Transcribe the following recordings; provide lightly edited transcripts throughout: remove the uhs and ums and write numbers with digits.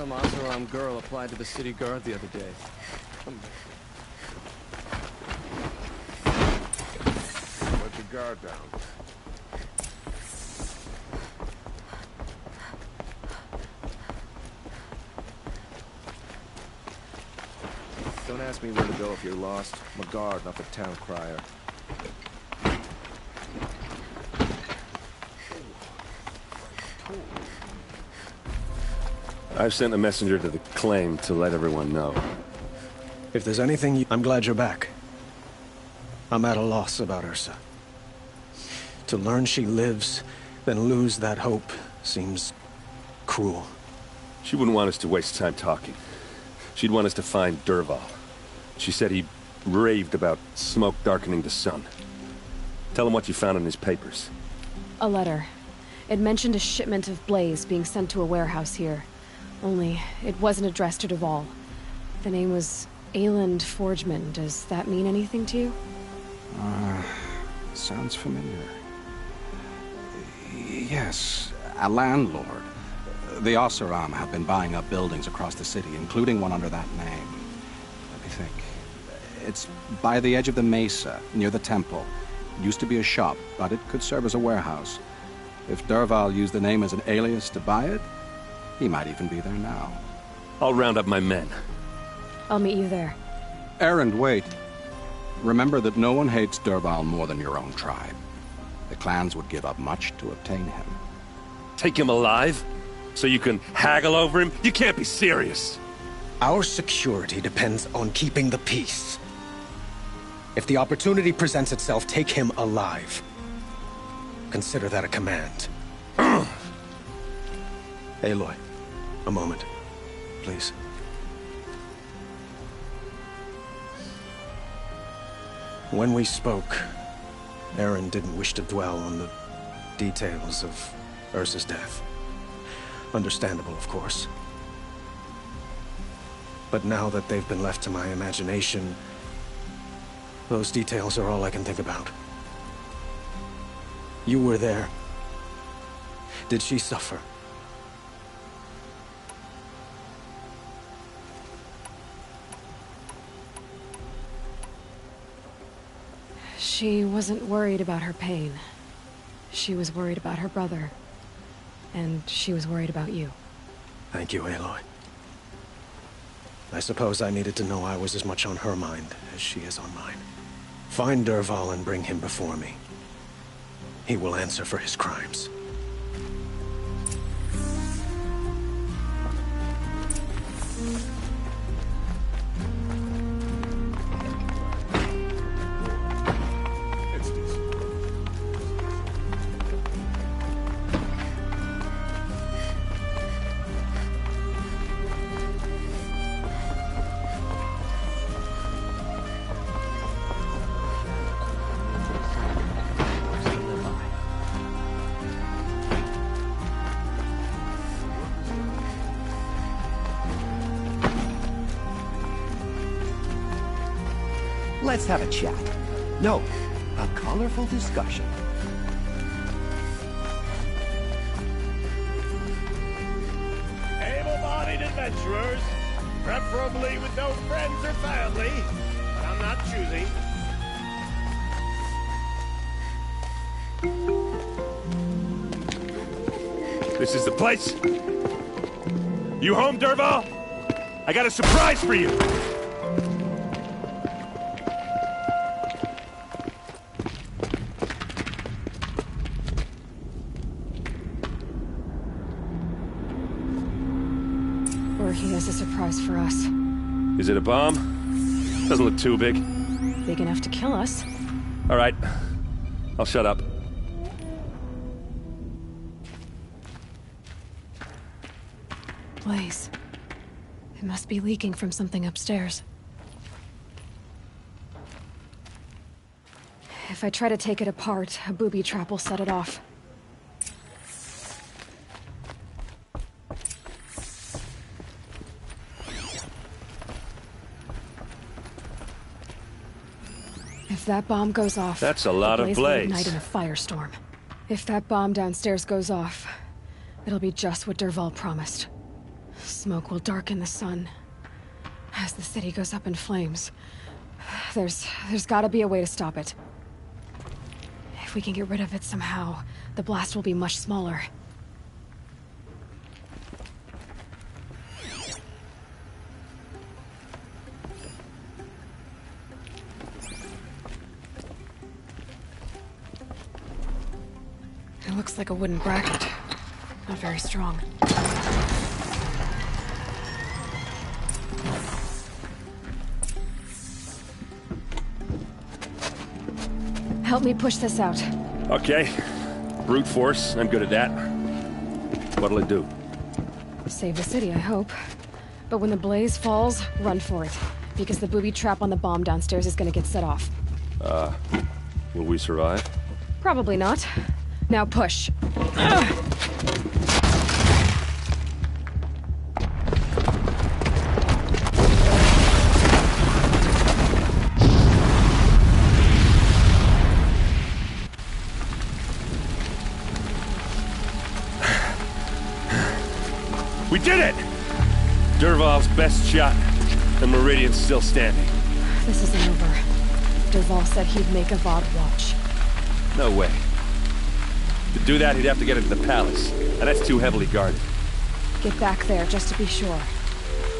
Some ASUS girl applied to the city guard the other day. Let the guard down. Don't ask me where to go if you're lost. I'm a guard, not the town crier. I've sent a messenger to the claim to let everyone know. If there's anything I'm glad you're back. I'm at a loss about Ursa. To learn she lives, then lose that hope, seems cruel. She wouldn't want us to waste time talking. She'd want us to find Dervahl. She said he raved about smoke darkening the sun. Tell him what you found in his papers. A letter. It mentioned a shipment of blaze being sent to a warehouse here. Only, it wasn't addressed to Dervahl. The name was Ayland Forgeman. Does that mean anything to you? Sounds familiar. Yes, a landlord. The ASUS have been buying up buildings across the city, including one under that name. Let me think. It's by the edge of the mesa, near the temple. It used to be a shop, but it could serve as a warehouse. If Dervahl used the name as an alias to buy it, he might even be there now. I'll round up my men. I'll meet you there. Errand, wait. Remember that no one hates Dervahl more than your own tribe. The clans would give up much to obtain him. Take him alive? So you can haggle over him? You can't be serious. Our security depends on keeping the peace. If the opportunity presents itself, take him alive. Consider that a command. Aloy, a moment, please. When we spoke, Aaron didn't wish to dwell on the details of Ursa's death. Understandable, of course. But now that they've been left to my imagination, those details are all I can think about. You were there. Did she suffer? She wasn't worried about her pain. She was worried about her brother. And she was worried about you. Thank you, Aloy. I suppose I needed to know I was as much on her mind as she is on mine. Find Dervahl and bring him before me. He will answer for his crimes. Let's have a chat. No, a colorful discussion. Able-bodied adventurers, preferably with no friends or family, but I'm not choosing. This is the place. You home, Dervahl? I got a surprise for you. Or he has a surprise for us. Is it a bomb? Doesn't look too big. Big enough to kill us. All right. I'll shut up. Blaze. It must be leaking from something upstairs. If I try to take it apart, a booby trap will set it off. If that bomb goes off... That's a lot of blaze will blaze. ignite in a firestorm. If that bomb downstairs goes off, it'll be just what Dervahl promised. Smoke will darken the sun as the city goes up in flames. There's gotta be a way to stop it. If we can get rid of it somehow, the blast will be much smaller. It looks like a wooden bracket. Not very strong. Help me push this out. Okay. Brute force, I'm good at that. What'll it do? Save the city, I hope. But when the blaze falls, run for it. Because the booby trap on the bomb downstairs is gonna get set off. Will we survive? Probably not. Now push. We did it! Dervahl's best shot, and Meridian's still standing. This isn't over. Dervahl said he'd make a VOD watch. No way. To do that, he'd have to get into the palace, and that's too heavily guarded. Get back there, just to be sure.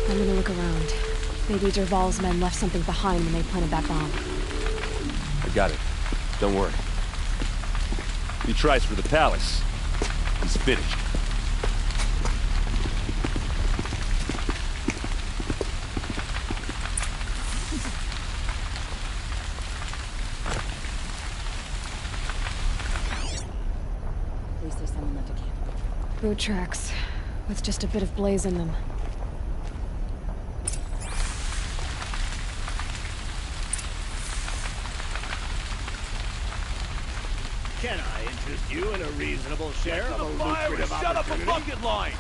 I'm gonna look around. Maybe Dervahl's men left something behind when they planted that bomb. I got it. Don't worry. If he tries for the palace, he's finished. Boot tracks, with just a bit of blaze in them. Can I interest you in a reasonable share of a lucrative Shut up a opportunity? bucket line!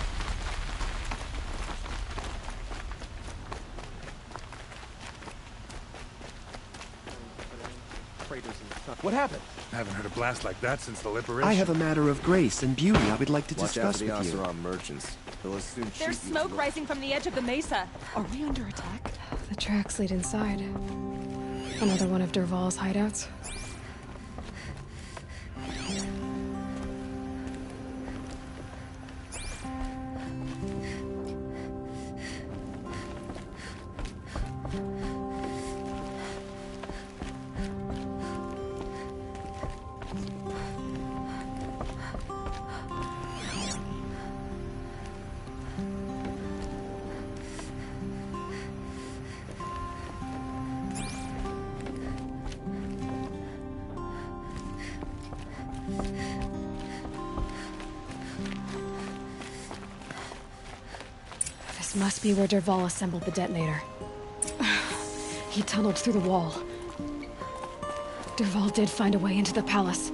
What happened? I haven't heard a blast like that since the liberation. I have a matter of grace and beauty I would like to Watch out discuss for the with you. ASUS merchants. They'll as soon shoot There's you smoke as rising from the edge of the mesa. Are we under attack? The tracks lead inside. Another one of Dervahl's hideouts. This must be where Dervahl assembled the detonator. He tunneled through the wall. Dervahl did find a way into the palace.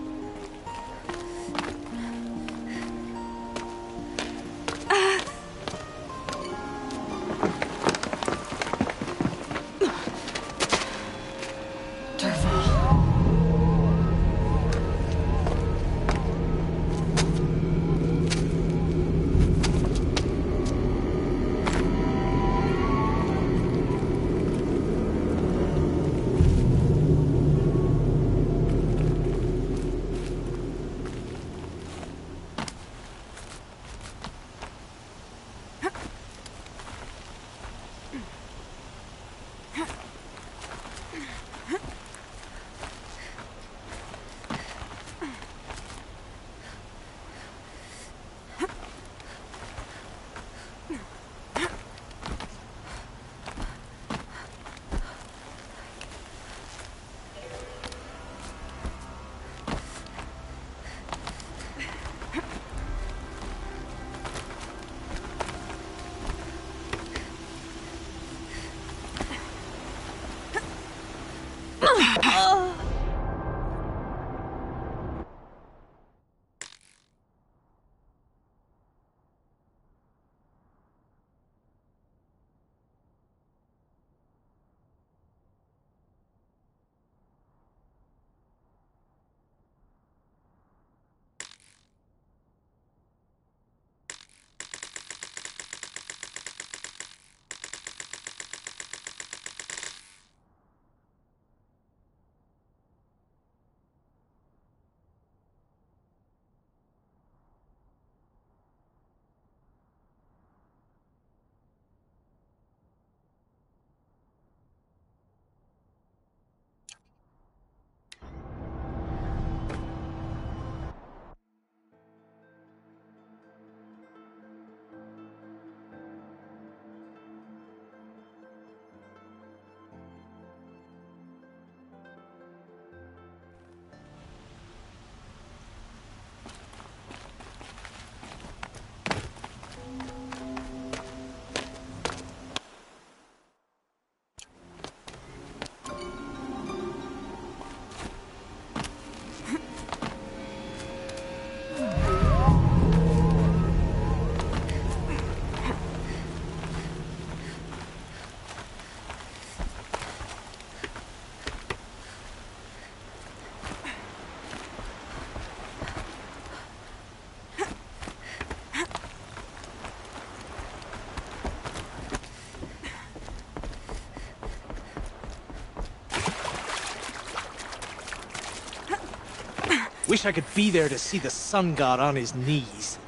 wish I could be there to see the sun god on his knees.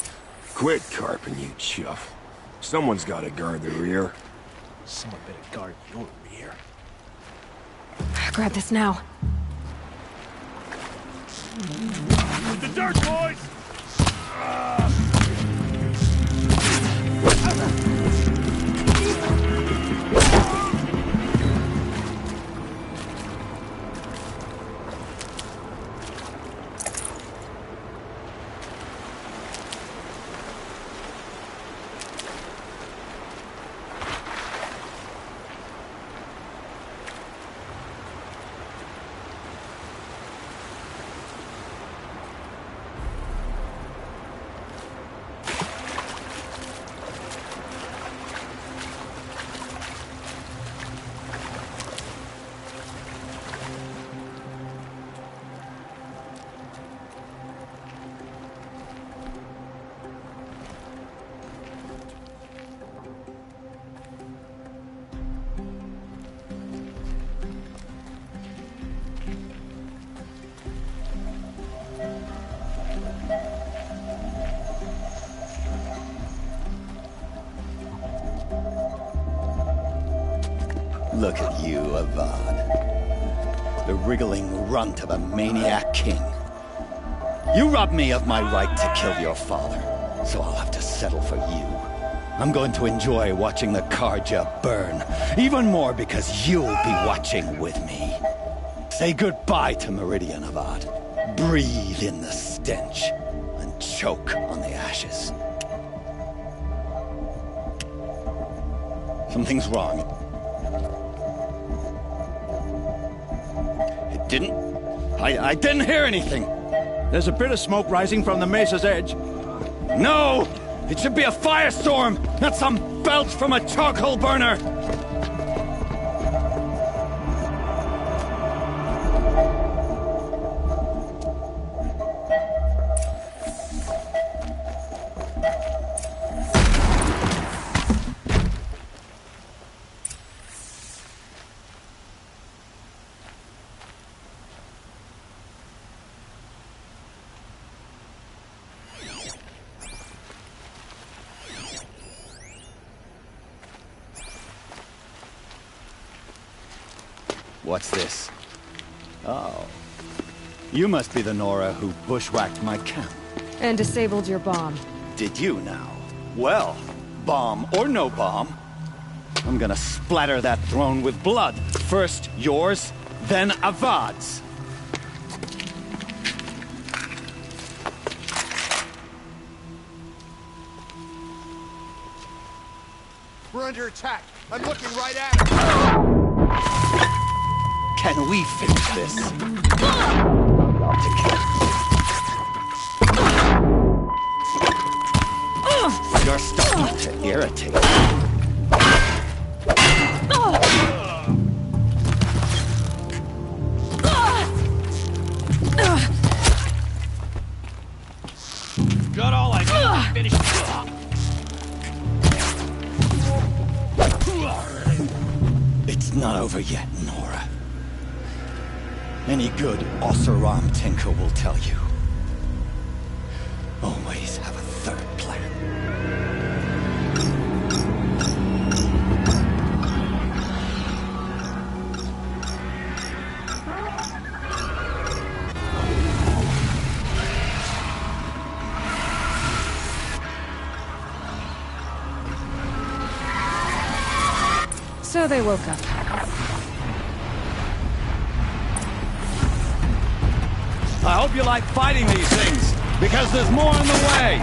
Quit carping, you chuff. Someone's gotta guard the rear. Someone better guard your rear. Grab this now. The dirt, boys! Look at you, Avad. The wriggling runt of a maniac king. You robbed me of my right to kill your father, so I'll have to settle for you. I'm going to enjoy watching the Karja burn, even more because you'll be watching with me. Say goodbye to Meridian, Avad. Breathe in the stench, and choke on the ashes. Something's wrong. I didn't hear anything. There's a bit of smoke rising from the mesa's edge. No! It should be a firestorm, not some belch from a charcoal burner! What's this? Oh. You must be the Nora who bushwhacked my camp. And disabled your bomb. Did you now? Well, bomb or no bomb, I'm gonna splatter that throne with blood. First yours, then Avad's. We're under attack. I'm looking right at it. Can we finish this? You're starting to irritate me. Got all I need to finish this off. It's not over yet, Nora. Any good ASUS tinker will tell you. Always have a third plan. So they woke up. I hope you like fighting these things, because there's more on the way!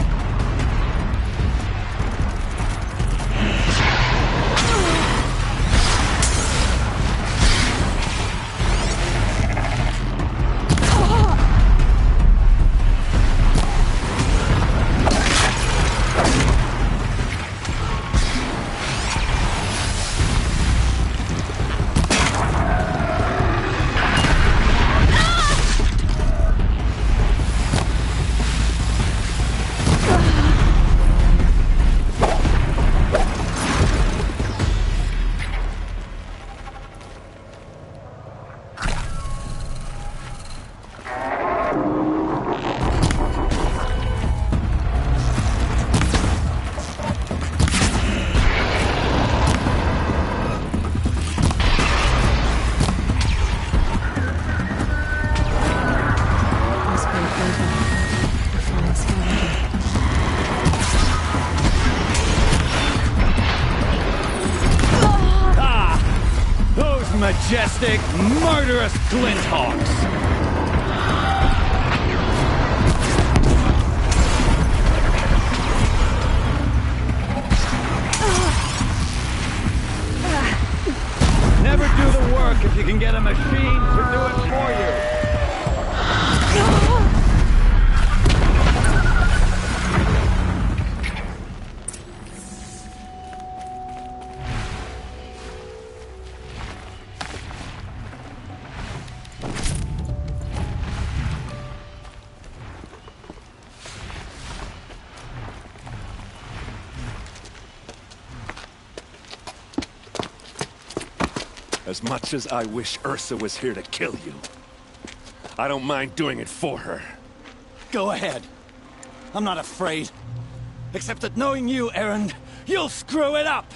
majestic, murderous glinthawks! Never do the work if you can get a machine to do it for you! As much as I wish Ursa was here to kill you, I don't mind doing it for her. Go ahead. I'm not afraid. Except that knowing you, Erend, you'll screw it up!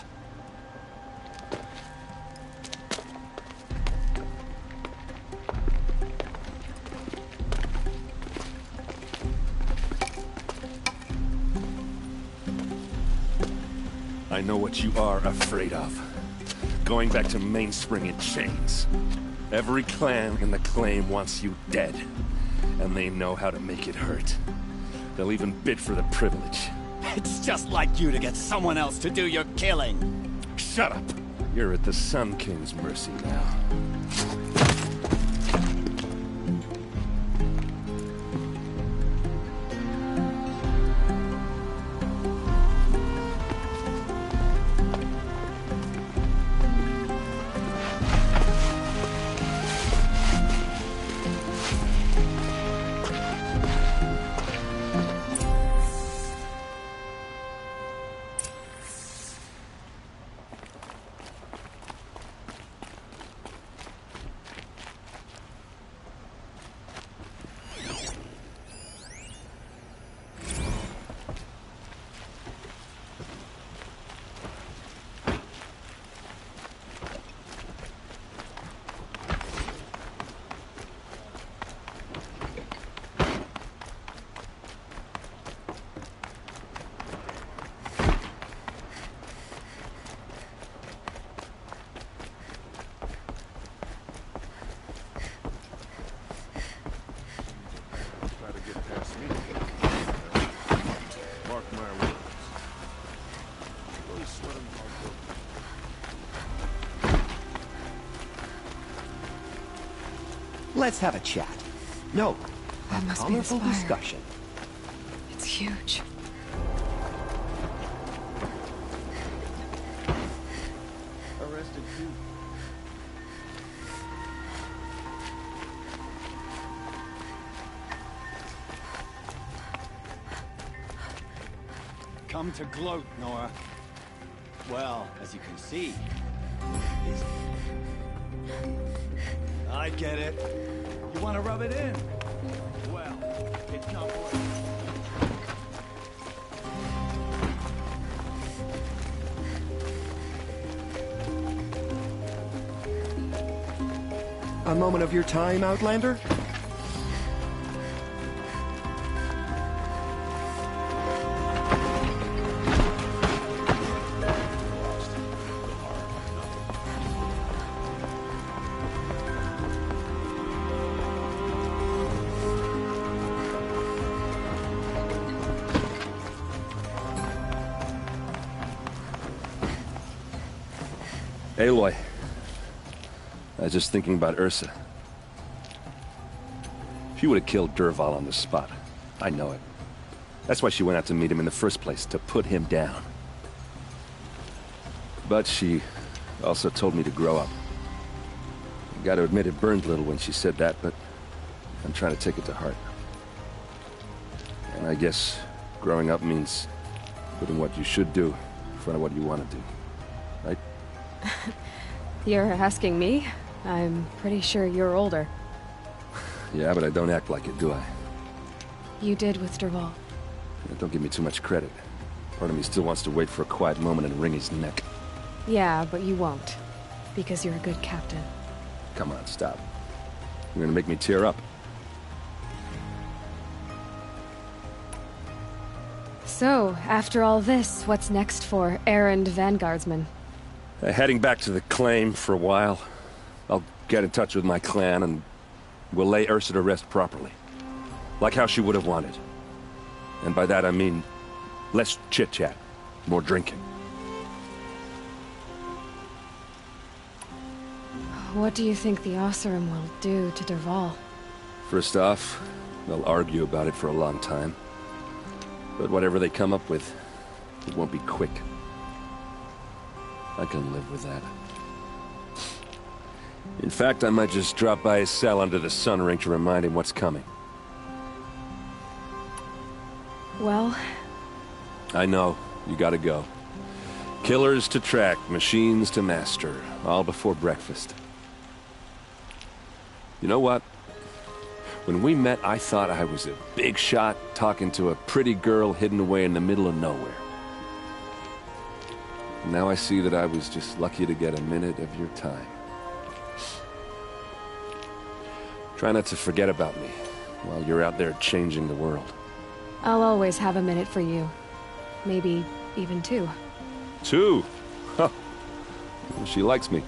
I know what you are afraid of. Going back to Mainspring in chains. Every clan in the claim wants you dead. And they know how to make it hurt. They'll even bid for the privilege. It's just like you to get someone else to do your killing. Shut up! You're at the Sun King's mercy now. Let's have a chat. No, That a must be the colorful Spire. discussion. It's huge. Arrested too. Come to gloat, Nora. Well, as you can see, he's... I get it. You want to rub it in? Well, it's not working. A moment of your time, Outlander? Aloy. I was just thinking about Ursa. She would have killed Dervahl on the spot. I know it. That's why she went out to meet him in the first place, to put him down. But she also told me to grow up. I gotta admit it burned a little when she said that, but I'm trying to take it to heart. And I guess growing up means putting what you should do in front of what you want to do. Right? You're asking me? I'm pretty sure you're older. Yeah, but I don't act like it, do I? You did with Dervahl. Yeah, don't give me too much credit. Part of me still wants to wait for a quiet moment and wring his neck. Yeah, but you won't. Because you're a good captain. Come on, stop. You're gonna make me tear up. So, after all this, what's next for Erend Vanguardsman? Heading back to the claim for a while. I'll get in touch with my clan and we'll lay Ursa to rest properly. Like how she would have wanted. And by that I mean less chit-chat, more drinking. What do you think the Oseram will do to Dervahl? First off, they'll argue about it for a long time. But whatever they come up with, it won't be quick. I can live with that. In fact, I might just drop by his cell under the sun ring to remind him what's coming. Well... I know. You gotta go. Killers to track, machines to master. All before breakfast. You know what? When we met, I thought I was a big shot talking to a pretty girl hidden away in the middle of nowhere. Now I see that I was just lucky to get a minute of your time. Try not to forget about me while you're out there changing the world. I'll always have a minute for you. Maybe even two. Two? Huh. Well, she likes me.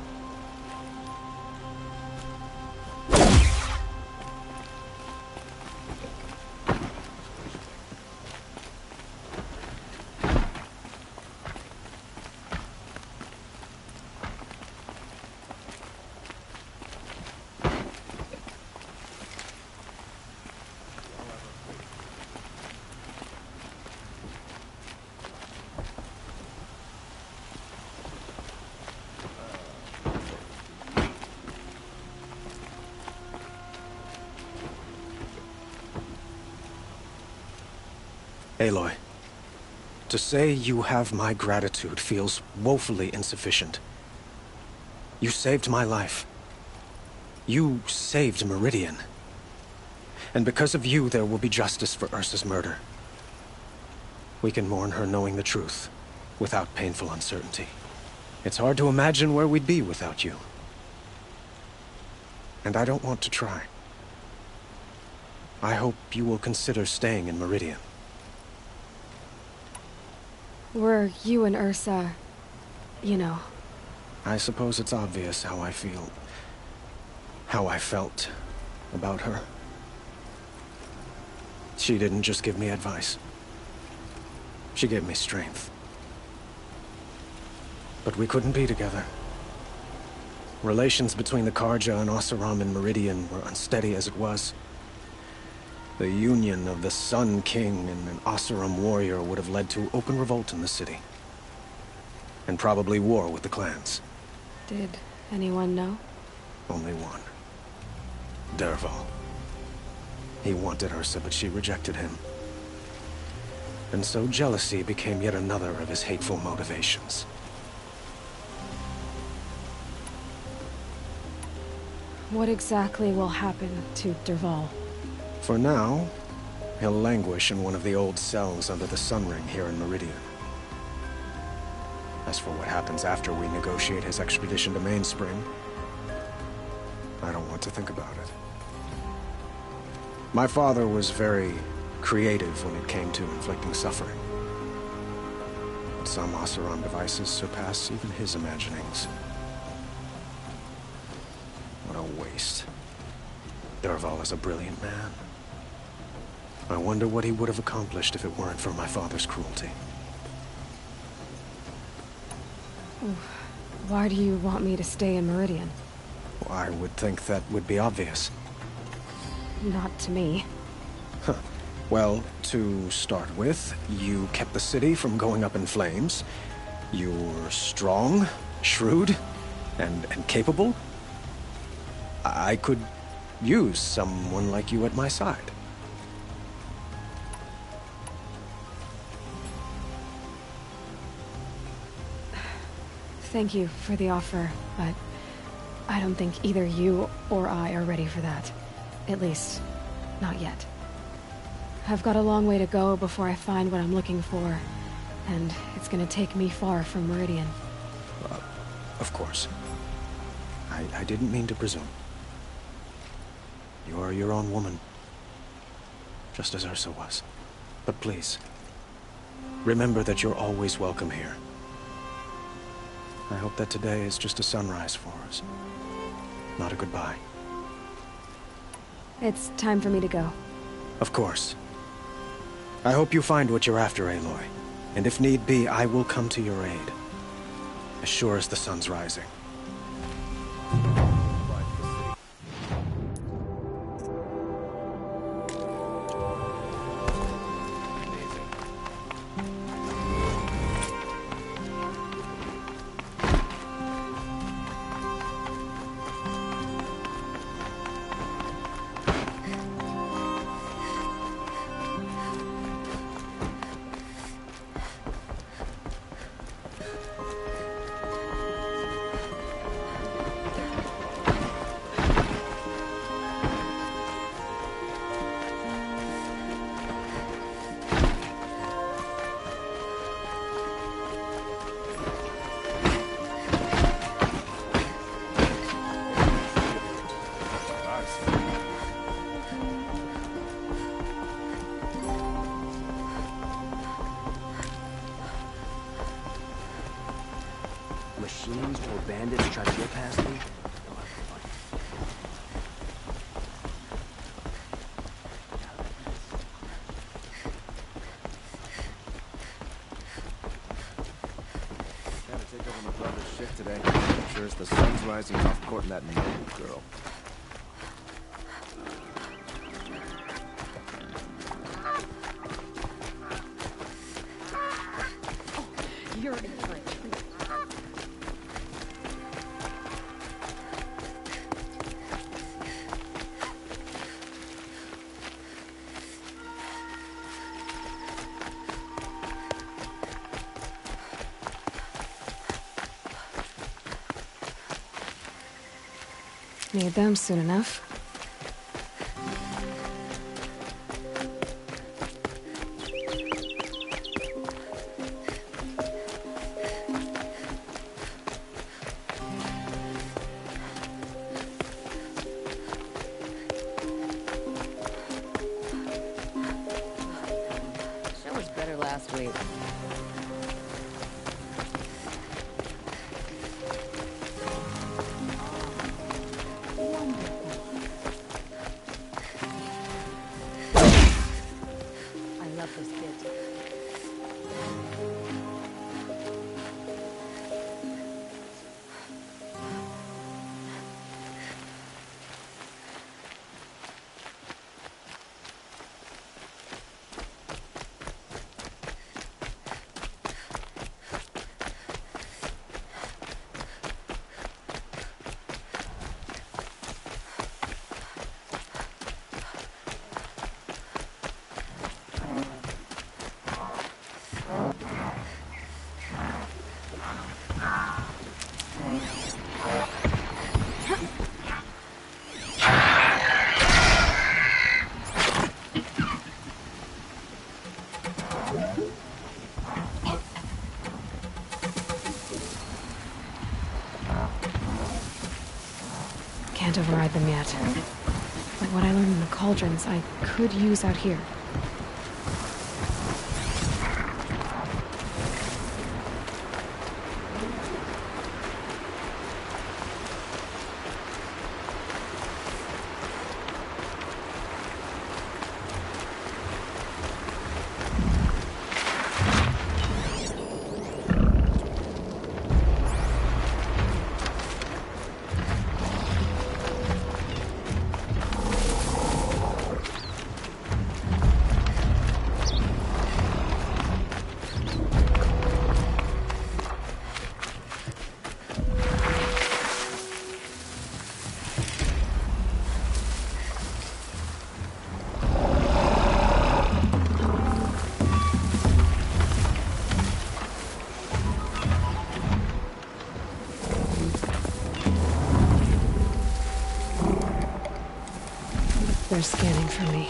Aloy, to say you have my gratitude feels woefully insufficient. You saved my life. You saved Meridian. And because of you, there will be justice for Ursa's murder. We can mourn her knowing the truth, without painful uncertainty. It's hard to imagine where we'd be without you. And I don't want to try. I hope you will consider staying in Meridian. Were you and Ursa, you know... I suppose it's obvious how I feel. How I felt about her. She didn't just give me advice. She gave me strength. But we couldn't be together. Relations between the Karja and Oseram and Meridian were unsteady as it was. The union of the Sun King and an Oseram warrior would have led to open revolt in the city. And probably war with the clans. Did anyone know? Only one. Dervahl. He wanted Ursa, but she rejected him. And so jealousy became yet another of his hateful motivations. What exactly will happen to Dervahl? For now, he'll languish in one of the old cells under the Sun Ring here in Meridian. As for what happens after we negotiate his extradition to Mainspring, I don't want to think about it. My father was very creative when it came to inflicting suffering. But some Oseram devices surpass even his imaginings. What a waste. Dervahl is a brilliant man. I wonder what he would have accomplished if it weren't for my father's cruelty. Why do you want me to stay in Meridian? Well, I would think that would be obvious. Not to me. Huh. Well, to start with, you kept the city from going up in flames. You're strong, shrewd, and capable. I could use someone like you at my side. Thank you for the offer, but I don't think either you or I are ready for that. At least, not yet. I've got a long way to go before I find what I'm looking for, and it's gonna take me far from Meridian. Of course. I didn't mean to presume. You are your own woman, just as Ursa was. But please, remember that you're always welcome here. I hope that today is just a sunrise for us. not a goodbye. It's time for me to go. Of course. I hope you find what you're after, Aloy. And if need be, I will come to your aid. As sure as the sun's rising. Machines or bandits try to get past me? Gotta take over my brother's shift today. Sure as the sun's rising off courting that noble girl. You're in for it. Need them soon enough. Show was better last week. Can't override them yet. But what I learned in the cauldrons, I could use out here. They're scanning for me.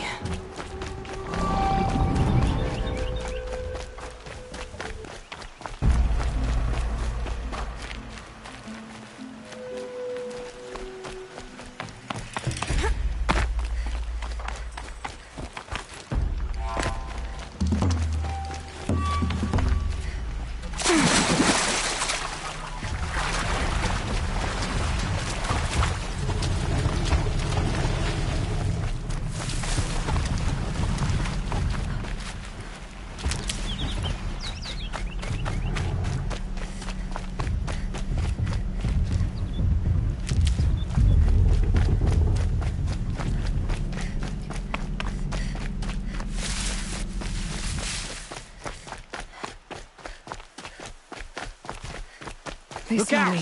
They saw me.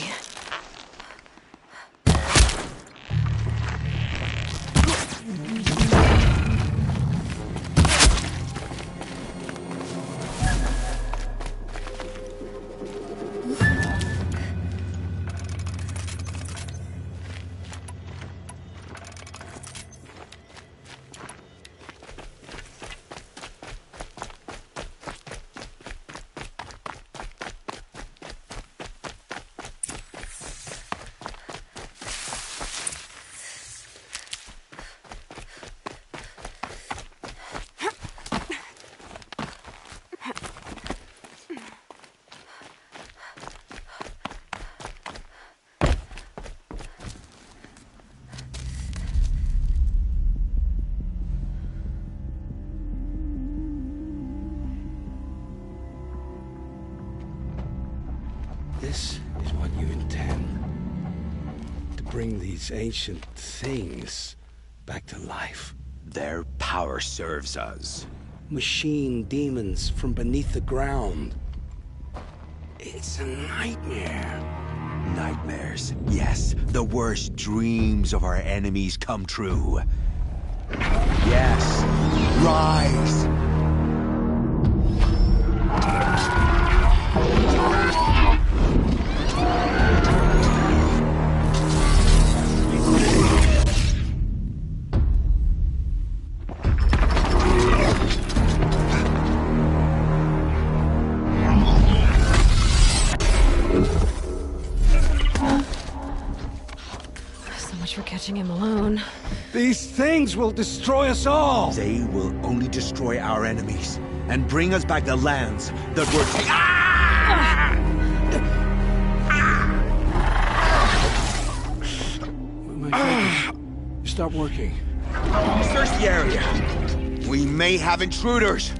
This is what you intend. To bring these ancient things back to life. Their power serves us. Machine demons from beneath the ground. It's a nightmare. Nightmares, yes. The worst dreams of our enemies come true. Yes. Rise! Catching him alone. These things will destroy us all! They will only destroy our enemies and bring us back the lands that were My fingers stop working. Search the area. We may have intruders.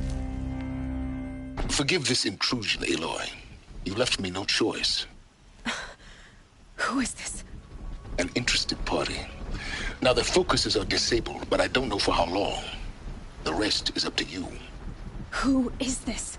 Forgive this intrusion, Aloy. You left me no choice. Who is this? An interested party. Now, their focuses are disabled, but I don't know for how long. The rest is up to you. Who is this?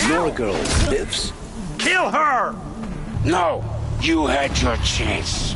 Your girl lives. Kill her! No! You had your chance.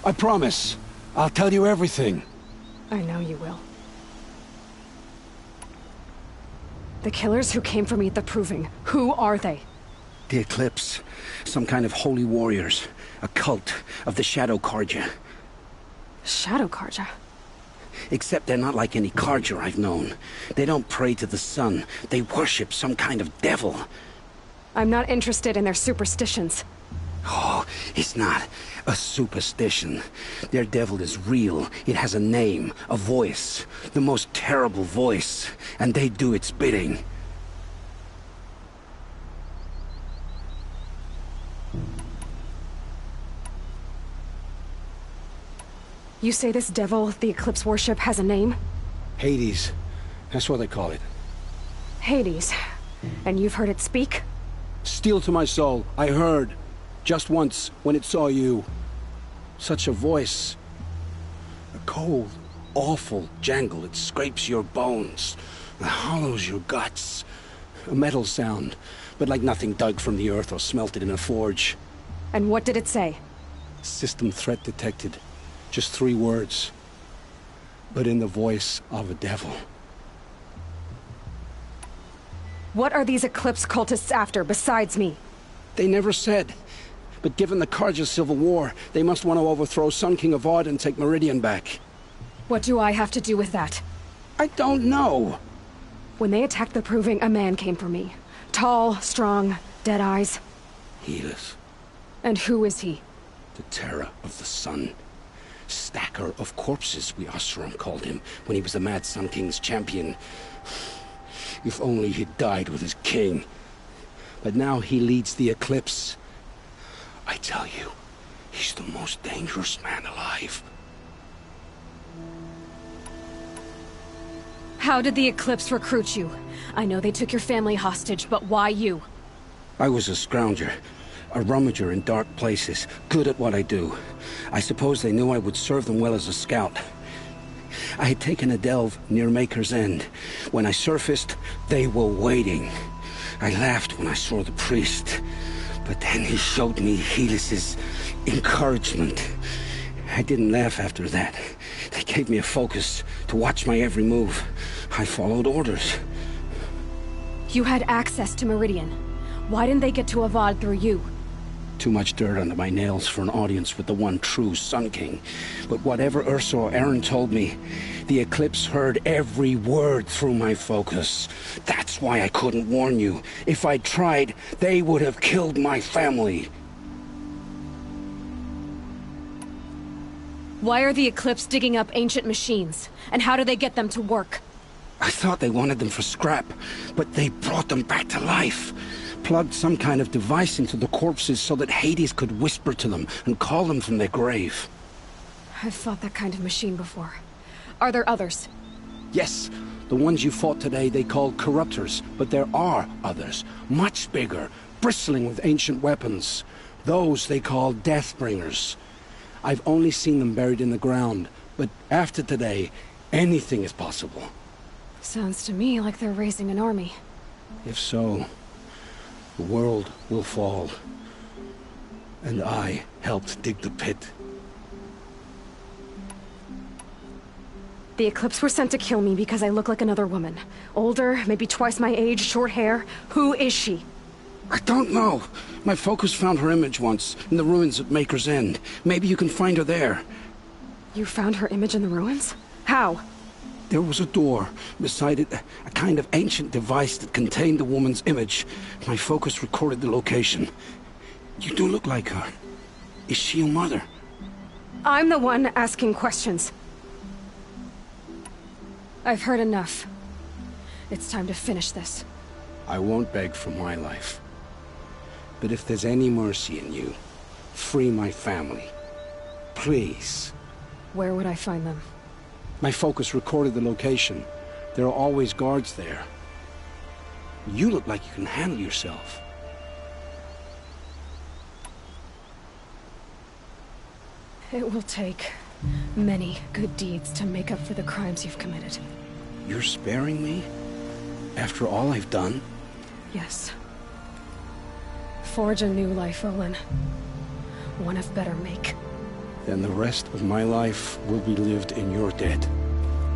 I promise. I'll tell you everything. I know you will. The killers who came for me at the Proving, who are they? The Eclipse. Some kind of holy warriors. A cult of the Shadow Carja. Shadow Carja? Except they're not like any Carja I've known. They don't pray to the sun. They worship some kind of devil. I'm not interested in their superstitions. Oh, it's not a superstition. Their devil is real. It has a name, a voice. The most terrible voice. And they do its bidding. You say this devil the Eclipse worship has a name? Hades. That's what they call it. Hades. And you've heard it speak? Steel to my soul. I heard. Just once, when it saw you. Such a voice. A cold, awful jangle. It scrapes your bones. It hollows your guts. A metal sound, but like nothing dug from the earth or smelted in a forge. And what did it say? System threat detected. Just 3 words. But in the voice of a devil. What are these Eclipse cultists after, besides me? They never said. But given the Carja civil war, they must want to overthrow Sun King Avad and take Meridian back. What do I have to do with that? I don't know. When they attacked the Proving, a man came for me. Tall, strong, dead eyes. Helis. And who is he? The terror of the sun. Stacker of corpses, we SDRAM called him, when he was the Mad Sun King's champion. If only he'd died with his king. But now he leads the Eclipse. I tell you, he's the most dangerous man alive. How did the Eclipse recruit you? I know they took your family hostage, but why you? I was a scrounger. A rummager in dark places, good at what I do. I suppose they knew I would serve them well as a scout. I had taken a delve near Maker's End. When I surfaced, they were waiting. I laughed when I saw the priest, but then he showed me Helis's encouragement. I didn't laugh after that. They gave me a focus to watch my every move. I followed orders. You had access to Meridian. Why didn't they get to Avad through you? Too much dirt under my nails for an audience with the one true Sun King. But whatever Ursa or Aaron told me, the Eclipse heard every word through my focus. That's why I couldn't warn you. If I'd tried, they would have killed my family. Why are the Eclipse digging up ancient machines? And how do they get them to work? I thought they wanted them for scrap, but they brought them back to life. Plugged some kind of device into the corpses so that Hades could whisper to them and call them from their grave. I've fought that kind of machine before. Are there others? Yes, the ones you fought today they called corruptors, but there are others, much bigger, bristling with ancient weapons. Those they call Deathbringers. I've only seen them buried in the ground, but after today, anything is possible. Sounds to me like they're raising an army. If so, the world will fall. And I helped dig the pit. The Eclipse were sent to kill me because I look like another woman. Older, maybe twice my age, short hair. Who is she? I don't know. My focus found her image once, in the ruins at Maker's End. Maybe you can find her there. You found her image in the ruins? How? There was a door. Beside it, a kind of ancient device that contained the woman's image. My focus recorded the location. You do look like her. Is she your mother? I'm the one asking questions. I've heard enough. It's time to finish this. I won't beg for my life. But if there's any mercy in you, free my family. Please. Where would I find them? My focus recorded the location. There are always guards there. You look like you can handle yourself. It will take many good deeds to make up for the crimes you've committed. You're sparing me? After all I've done? Yes. Forge a new life, Olin. One of better make. Then the rest of my life will be lived in your debt.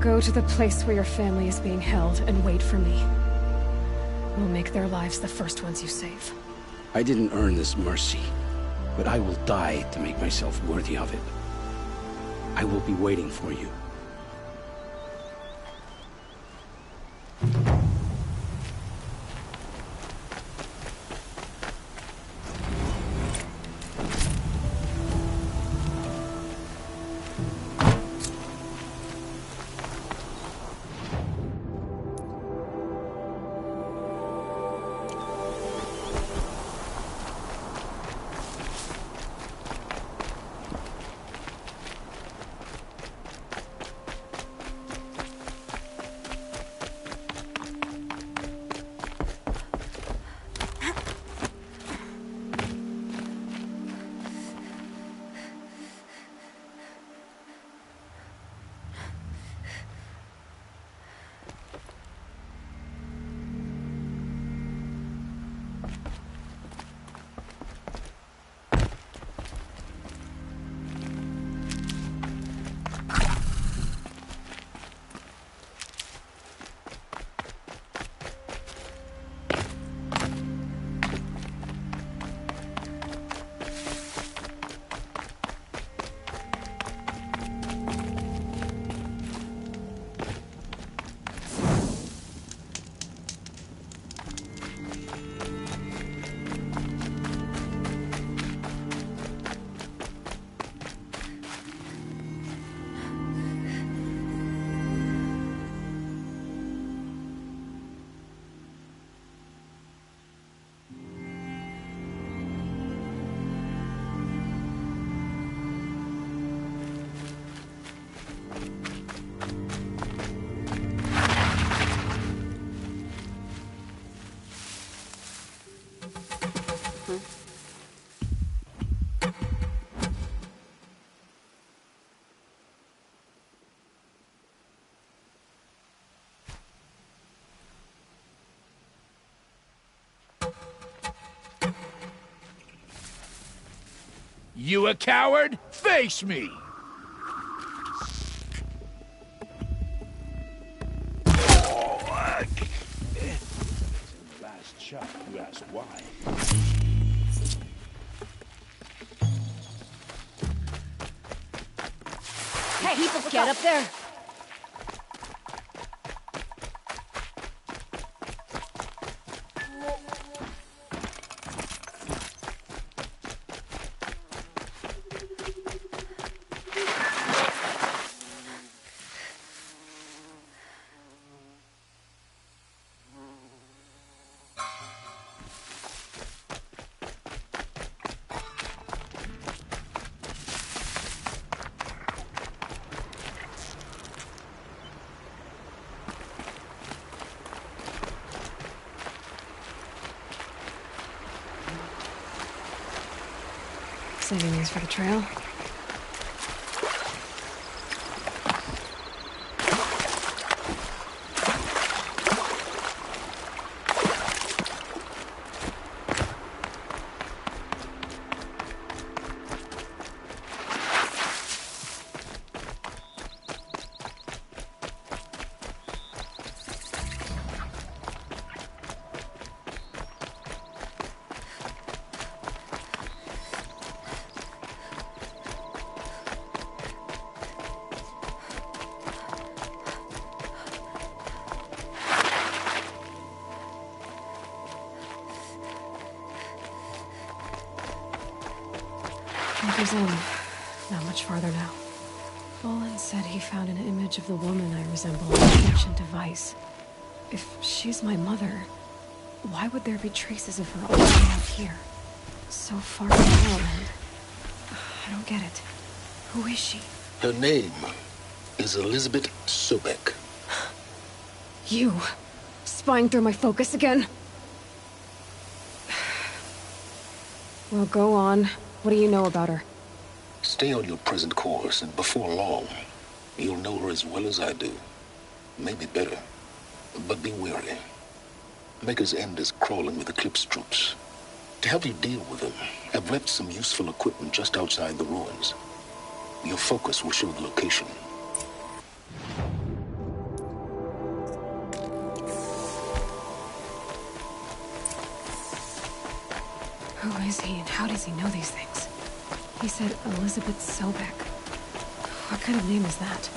Go to the place where your family is being held and wait for me. We'll make their lives the first ones you save. I didn't earn this mercy, but I will die to make myself worthy of it. I will be waiting for you. You a coward? Face me! Last shot, you ask why. Hey, people, get up there! Saving these for the trail. was in. Not much farther now. Bolin said he found an image of the woman I resemble on an ancient device. If she's my mother, why would there be traces of her all the way out here? So far down, and I don't get it. Who is she? Her name is Elizabeth Sobek. You, spying through my focus again? Well, go on. What do you know about her? Stay on your present course, and before long, you'll know her as well as I do. Maybe better. But be wary. Maker's End is crawling with Eclipse troops. To help you deal with them, I've left some useful equipment just outside the ruins. Your focus will show the location. Who is he and how does he know these things? He said Elizabeth Sobek. What kind of name is that?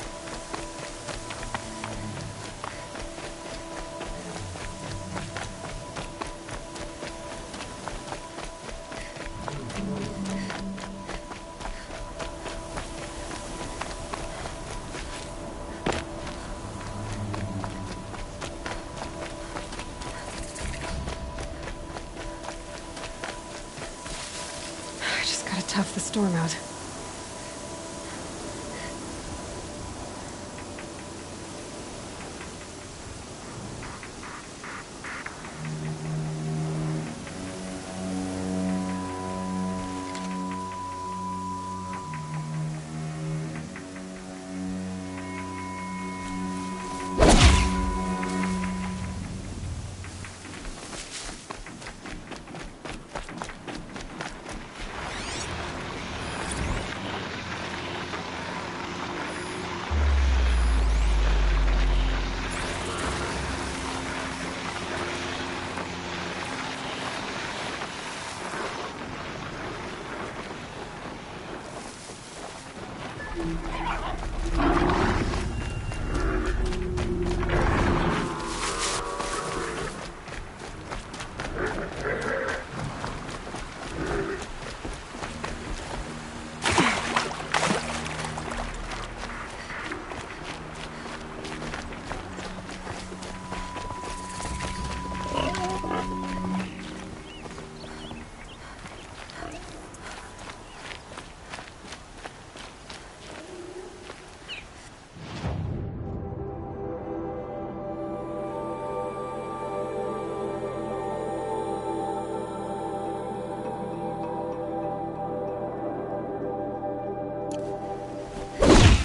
Tough the storm out.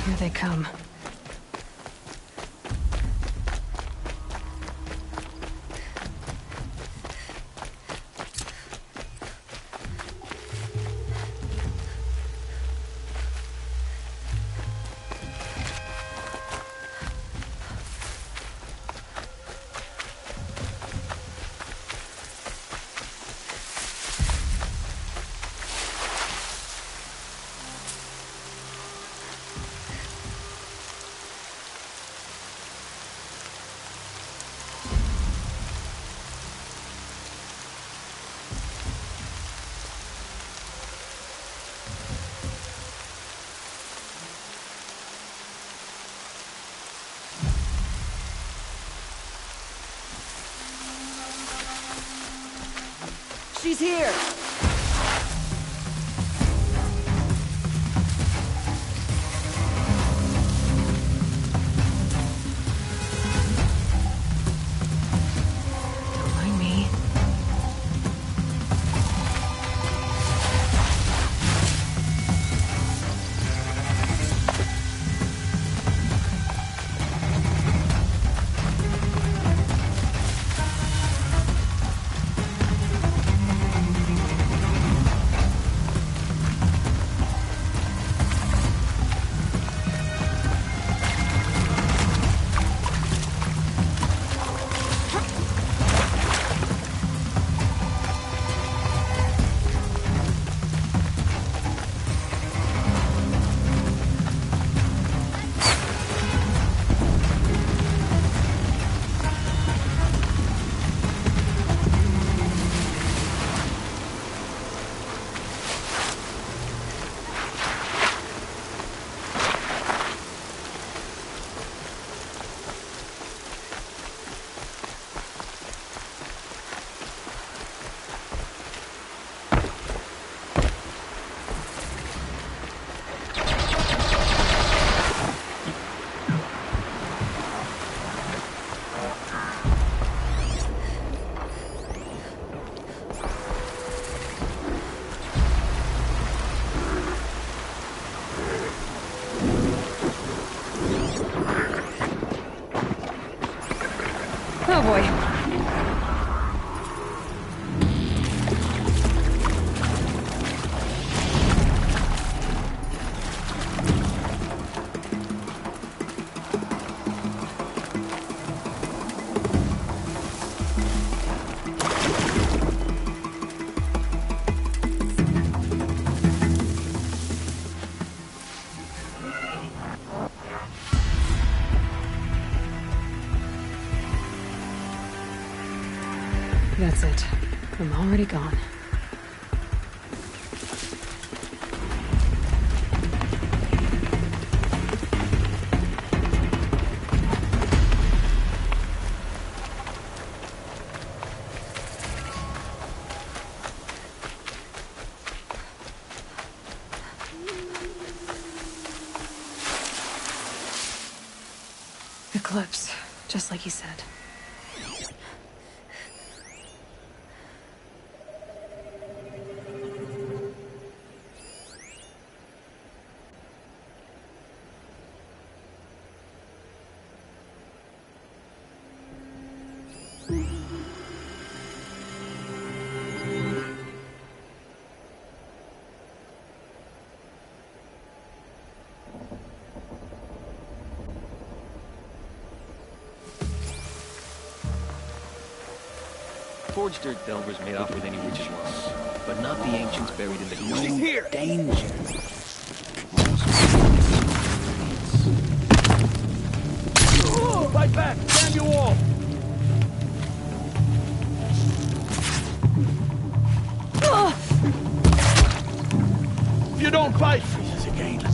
Here they come. She's here! Don't mind me. Oh boy. That's it. I'm already gone. Eclipse, just like you said. Forged dirt delvers made off with any rituals, but not the ancients buried in the ground. She's here! Danger. Fight back! Damn you all! If you don't fight, freezes again.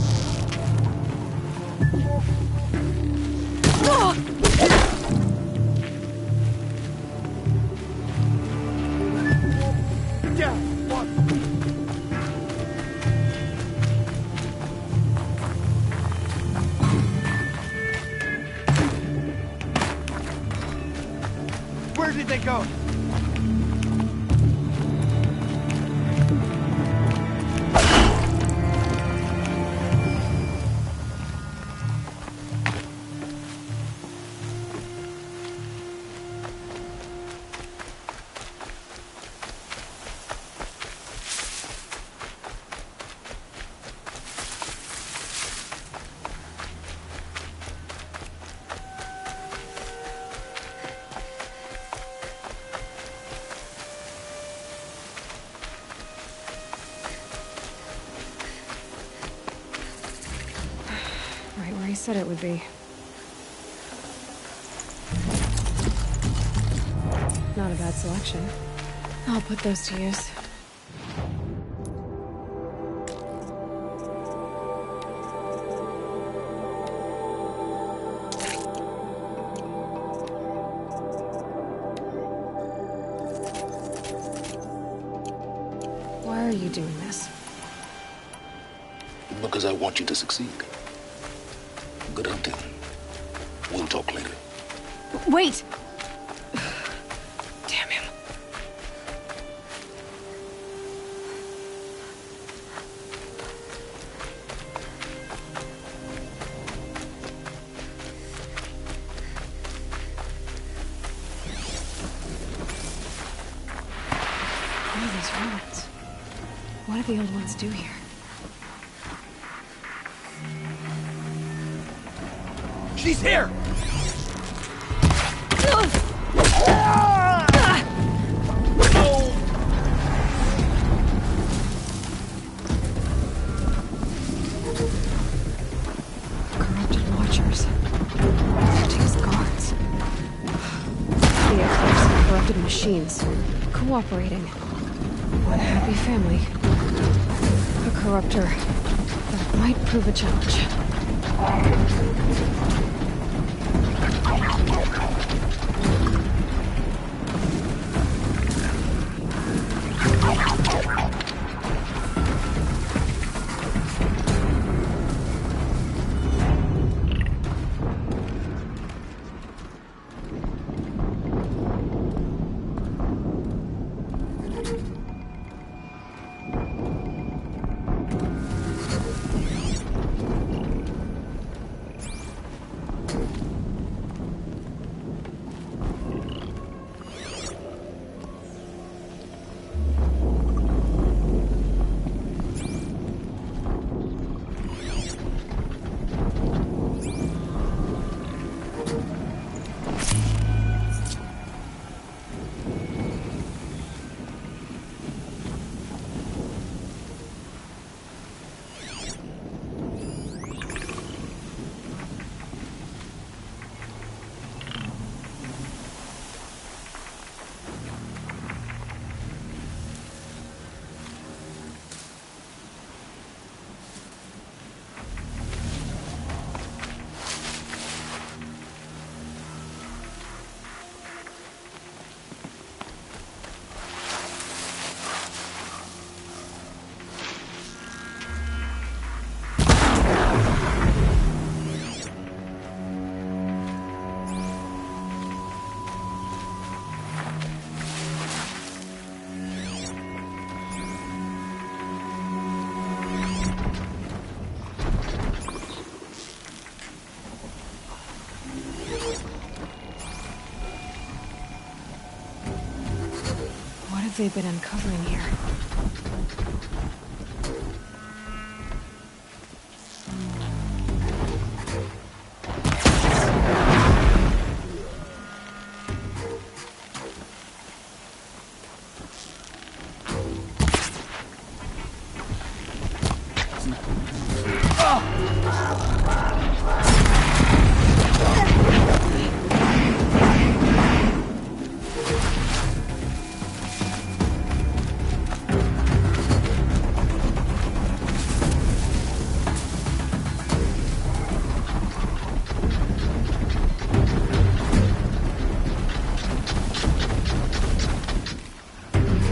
Where did they go? Said it would be. Not a bad selection. I'll put those to use. Why are you doing this? Because I want you to succeed. Good hunting. We'll talk later. Wait! Damn him. All these ruins. What did the old ones do here? She's here! Corrupted watchers. Acting as guards. The Eclipse and corrupted machines. Cooperating. One happy family. A corruptor that might prove a challenge. have they been uncovering here?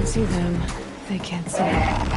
See them. They can't see it.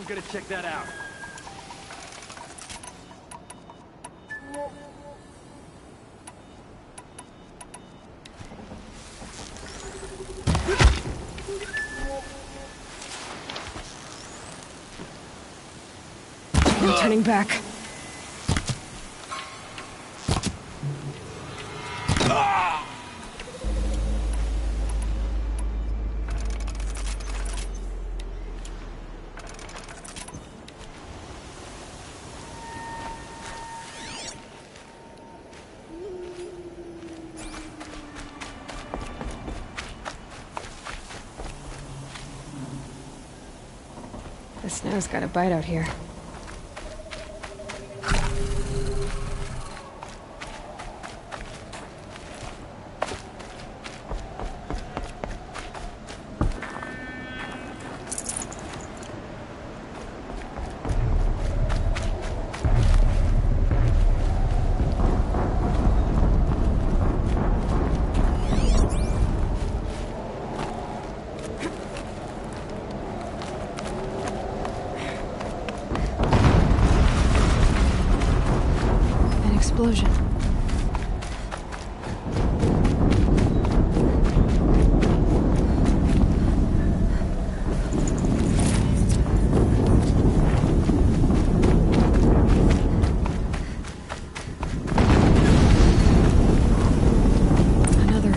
Gonna check that out. I'm turning back. The snow's got a bite out here. Explosion. Another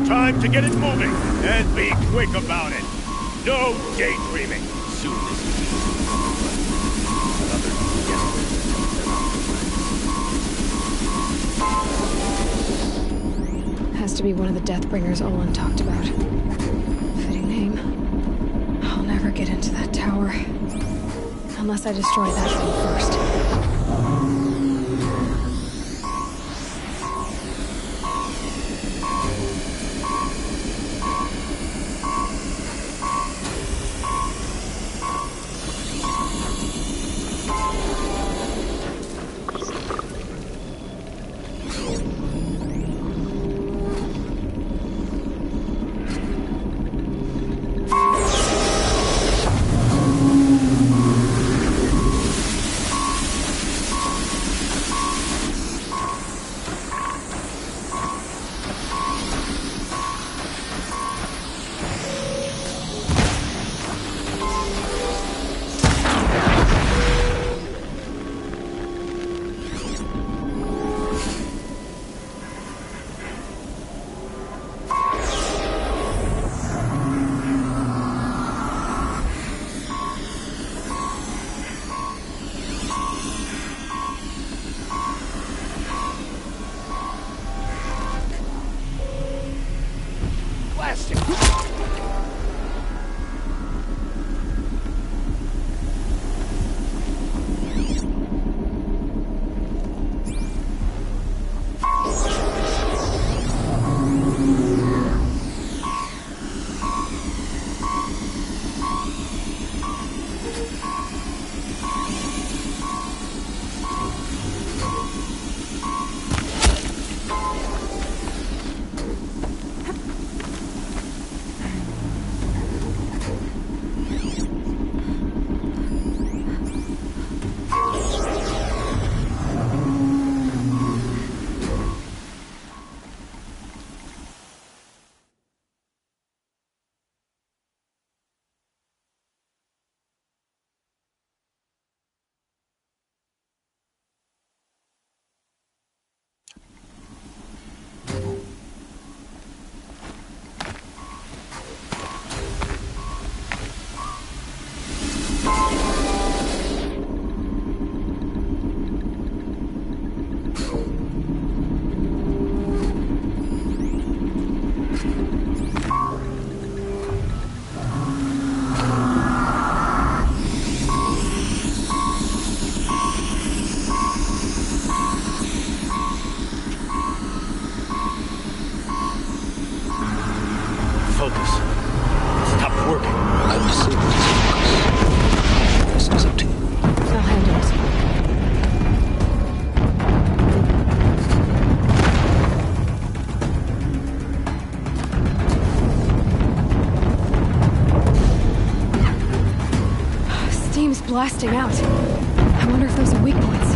time to get it moving, and be quick about it. No daydreaming. Soon as you Has to be one of the Deathbringers Olin talked about. Fitting name. I'll never get into that tower. Unless I destroy that thing first. Blasting out. I wonder if those are weak points.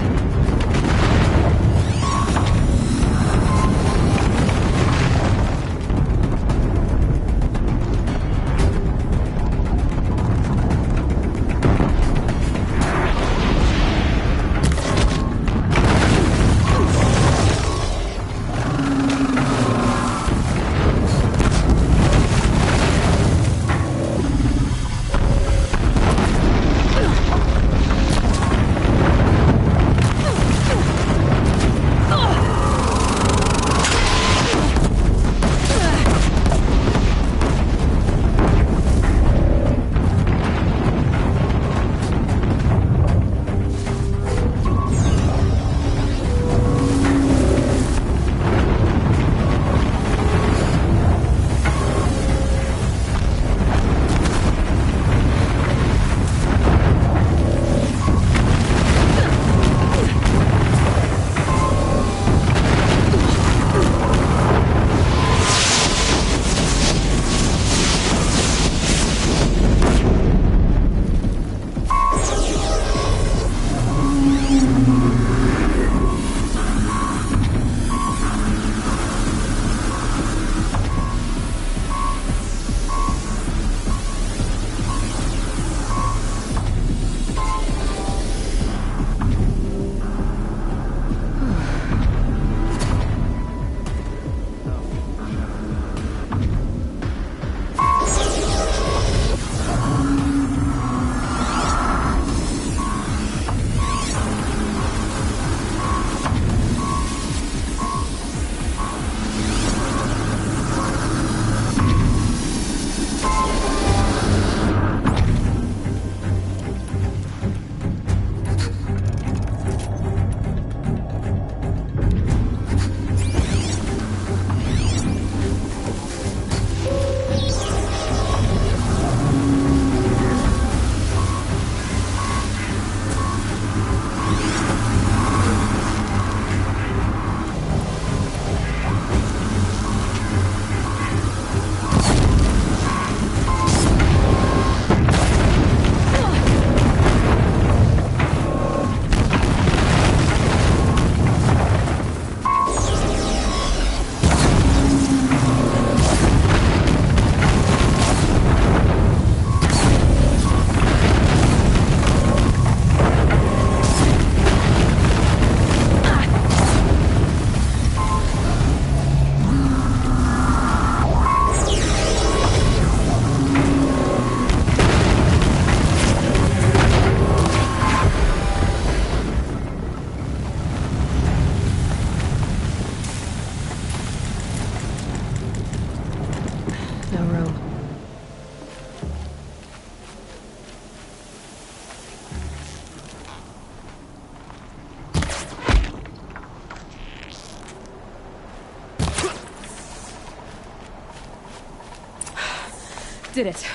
Did it.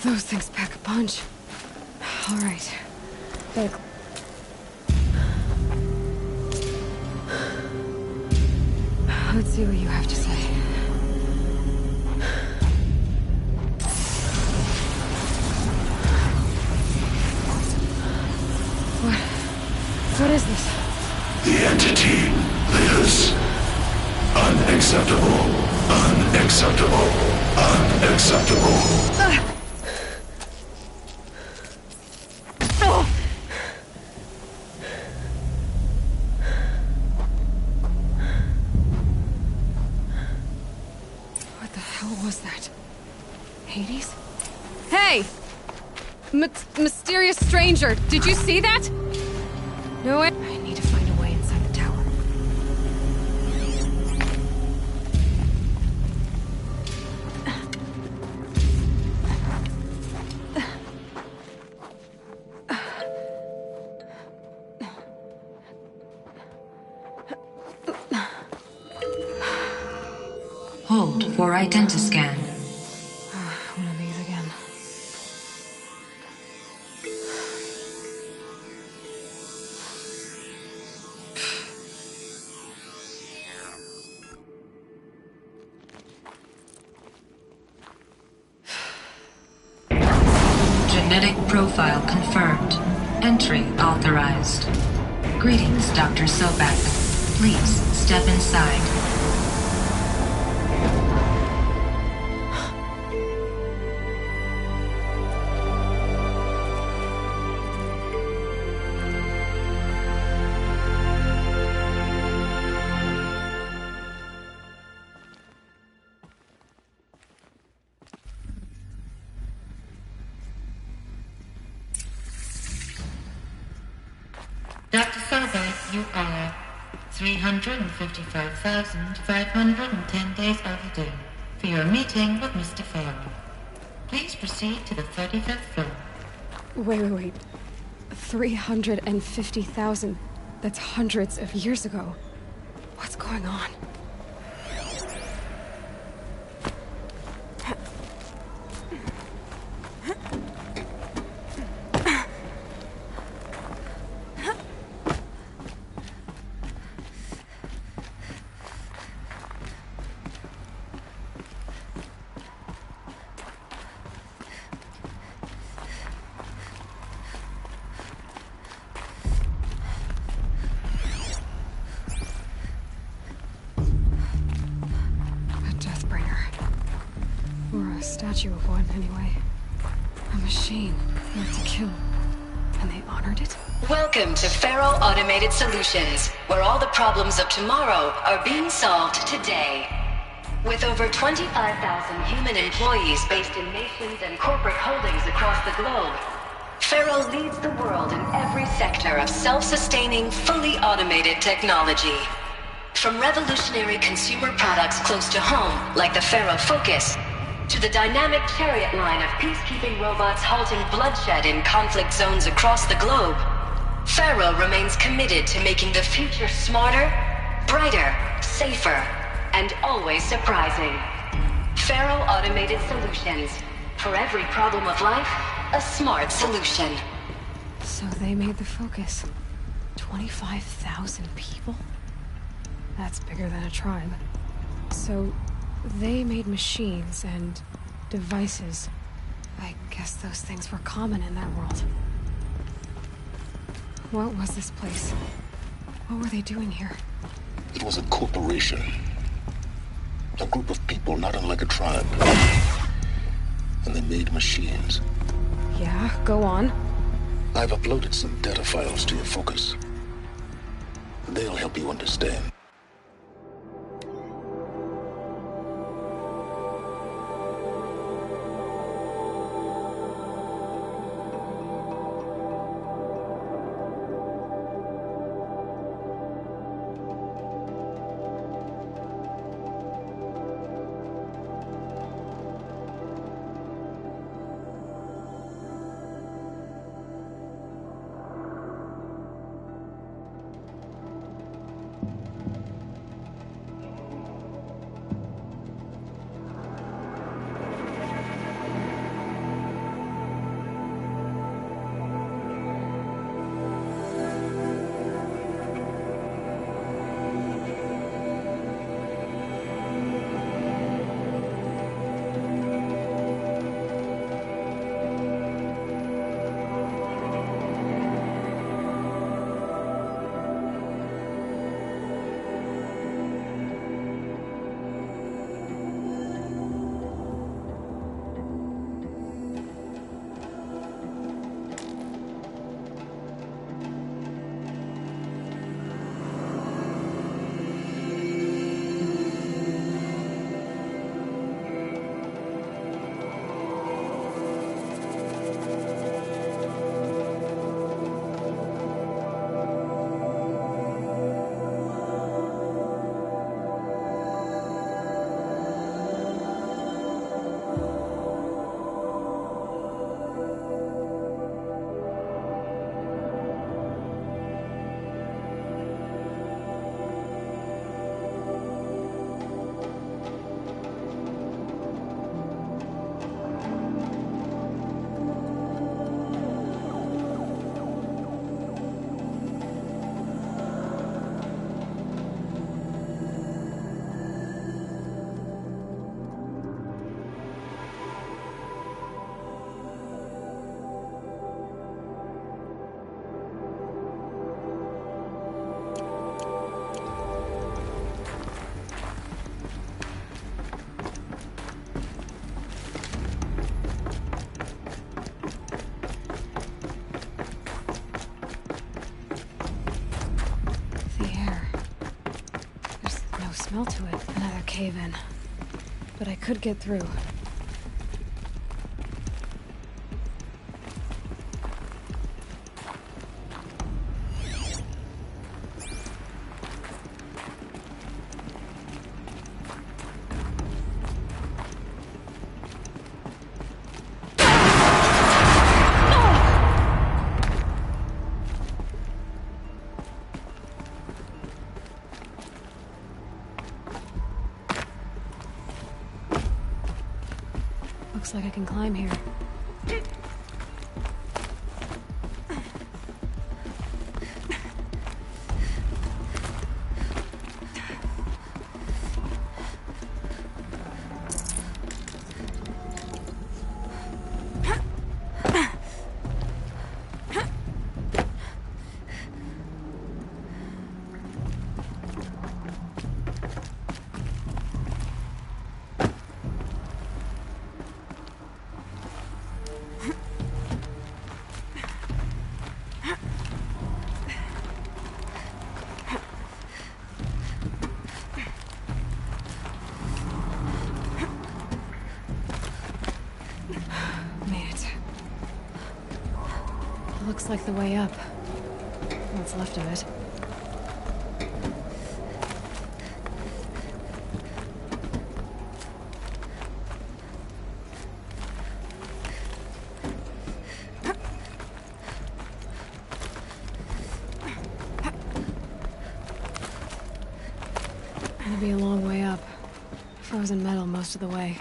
Those things pack a punch. All right. Better... Let's see what you have to say. What is this? The entity lives. Unacceptable. Unacceptable. Unacceptable. What the hell was that? Hades? Hey! Mysterious stranger, did you see that? No way. I need to find a way inside the tower. Hold for identiscan. One of these again. Genetic profile confirmed. Entry authorized. Greetings, Dr. Sobek. Please step inside. Dr. Sobek, you are 355,510 days overdue for your meeting with Mr. Pharaoh. Please proceed to the 35th floor. Wait. 350,000. That's hundreds of years ago. What's going on? Statue of one, anyway. A machine, not to kill. And they honored it? Welcome to Pharaoh Automated Solutions, where all the problems of tomorrow are being solved today. With over 25,000 human employees based in nations and corporate holdings across the globe, Pharaoh leads the world in every sector of self-sustaining, fully automated technology. From revolutionary consumer products close to home, like the Pharaoh Focus, to the dynamic chariot line of peacekeeping robots halting bloodshed in conflict zones across the globe, Pharaoh remains committed to making the future smarter, brighter, safer, and always surprising. Pharaoh Automated Solutions. For every problem of life, a smart solution. So they made the Focus. 25,000 people? That's bigger than a tribe. So they made machines and devices. I guess those things were common in that world. What was this place? What were they doing here? It was a corporation. A group of people not unlike a tribe. And they made machines. Yeah, go on. I've uploaded some data files to your Focus. They'll help you understand. smell to it. Another cave-in. But I could get through. Looks like I can climb here. Looks like the way up. What's left of it. Gonna be a long way up. Frozen metal most of the way.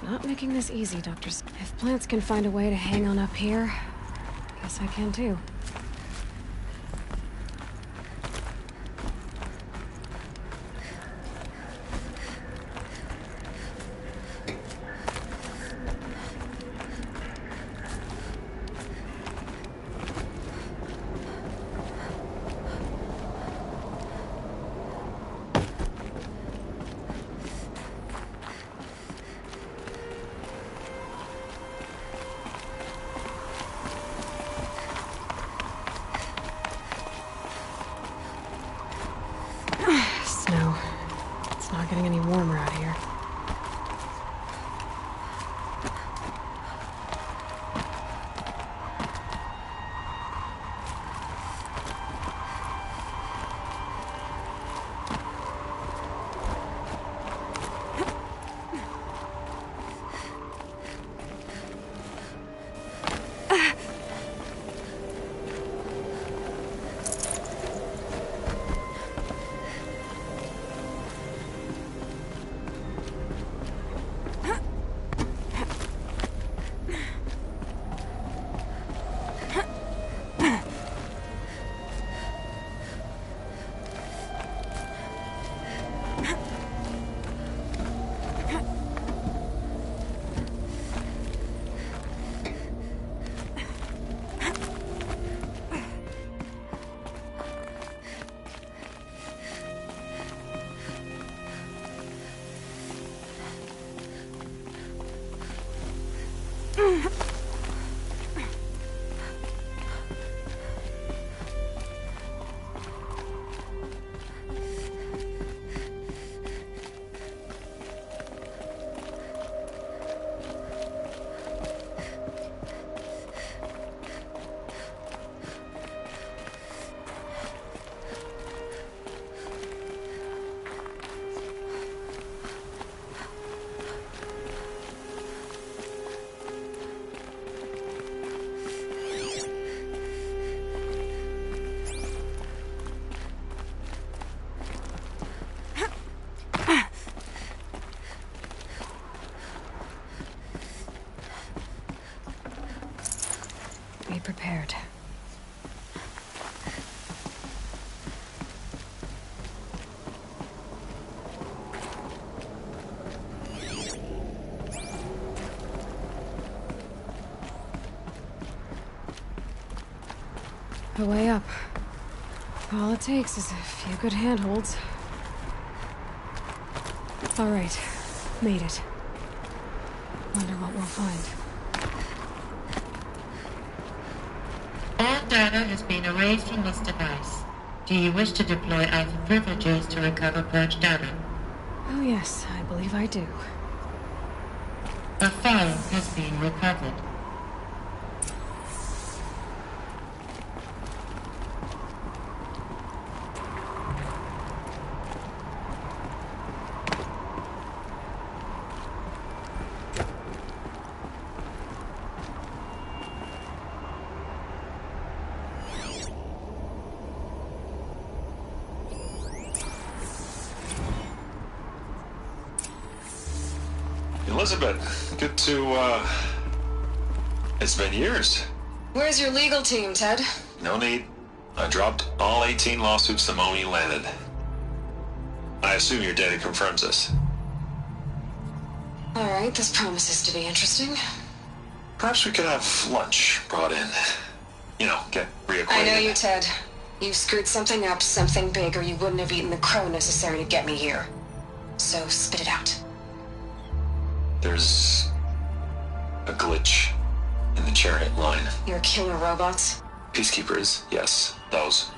Not making this easy, Doctors. If plants can find a way to hang on up here, guess I can too. Getting any warmer out here. Prepared. The way up. All it takes is a few good handholds. All right, made it. Wonder what we'll find. All data has been erased from this device. Do you wish to deploy Alpha privileges to recover purged data? Oh yes, I believe I do. A file has been recovered. Elizabeth, good to, it's been years. Where's your legal team, Ted? No need. I dropped all 18 lawsuits the moment you landed. I assume your data confirms this. Alright, this promises to be interesting. Perhaps we could have lunch brought in. You know, get reacquainted. I know you, Ted. You screwed something up, something big, or you wouldn't have eaten the crow necessary to get me here. So, spit it out. There's a glitch in the chariot line. Your killer robots? Peacekeepers, yes, those.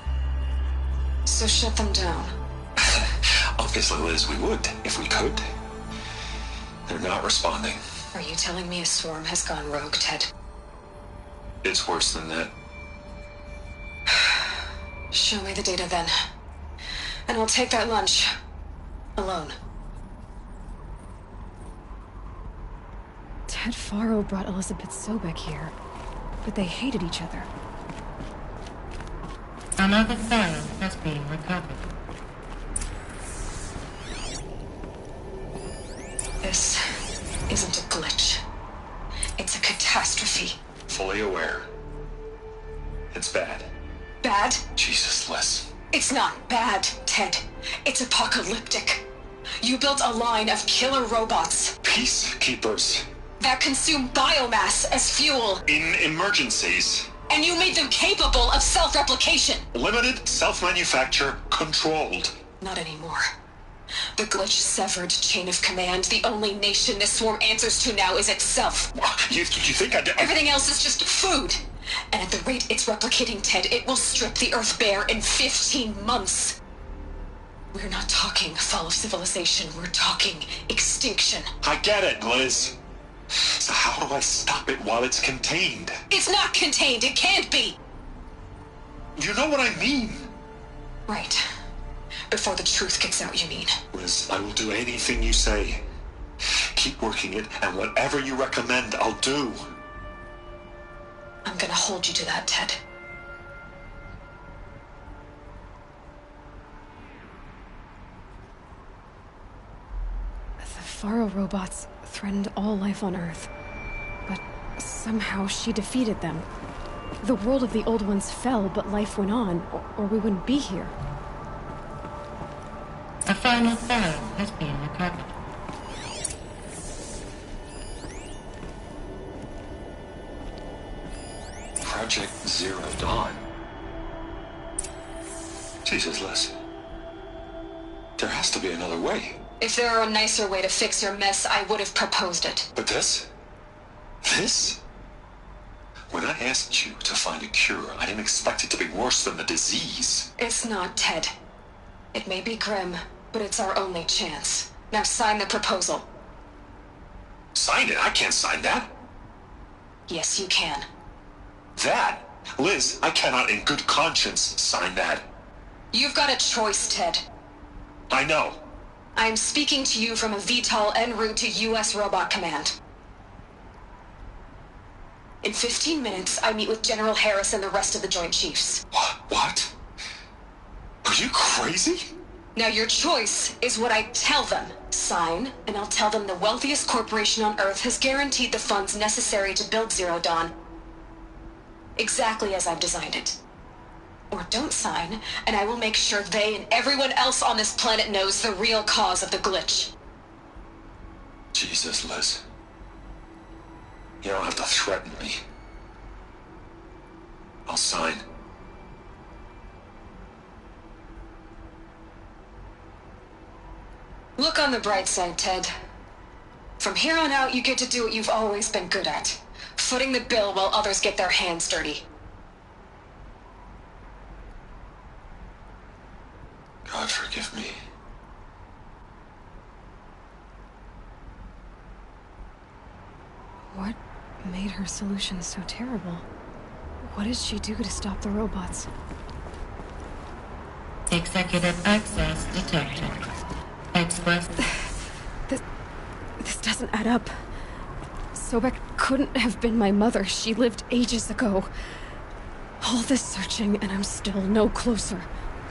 So shut them down. Obviously, Liz, we would, if we could. They're not responding. Are you telling me a swarm has gone rogue, Ted? It's worse than that. Show me the data then. And I'll take that lunch. Alone. Ted Faro brought Elizabeth Sobek here, but they hated each other. Another file has been recovered. This isn't a glitch. It's a catastrophe. Fully aware. It's bad. Bad? Jesus, Liz. It's not bad, Ted. It's apocalyptic. You built a line of killer robots. Peacekeepers. That consume biomass as fuel. In emergencies. And you made them capable of self-replication. Limited, self-manufacture, controlled. Not anymore. The glitch severed chain of command. The only nation this swarm answers to now is itself. You think I did? Everything else is just food. And at the rate it's replicating, Ted, it will strip the Earth bare in 15 months. We're not talking fall of civilization. We're talking extinction. I get it, Liz. So how do I stop it while it's contained? It's not contained. It can't be. You know what I mean? Right. Before the truth gets out, you mean? Liz, I will do anything you say. Keep working it, and whatever you recommend, I'll do. I'm gonna hold you to that, Ted. The Faro robots threatened all life on Earth, but somehow she defeated them. The world of the old ones fell, but life went on, or we wouldn't be here. A final file has been recovered. Project Zero Dawn. Jesus, Liz. There has to be another way. If there were a nicer way to fix your mess, I would have proposed it. But this? This? When I asked you to find a cure, I didn't expect it to be worse than the disease. It's not, Ted. It may be grim, but it's our only chance. Now sign the proposal. Sign it? I can't sign that. Yes, you can. That? Liz, I cannot in good conscience sign that. You've got a choice, Ted. I know. I'm speaking to you from a VTOL en route to U.S. Robot Command. In 15 minutes, I meet with General Harris and the rest of the Joint Chiefs. What? Are you crazy? Now your choice is what I tell them. Sign, and I'll tell them the wealthiest corporation on Earth has guaranteed the funds necessary to build Zero Dawn. Exactly as I've designed it. Or don't sign, and I will make sure they and everyone else on this planet knows the real cause of the glitch. Jesus, Liz. You don't have to threaten me. I'll sign. Look on the bright side, Ted. From here on out, you get to do what you've always been good at. Footing the bill while others get their hands dirty. What made her solution so terrible? What did she do to stop the robots? Executive access detected. Express. This doesn't add up. Sobek couldn't have been my mother. She lived ages ago. All this searching, and I'm still no closer.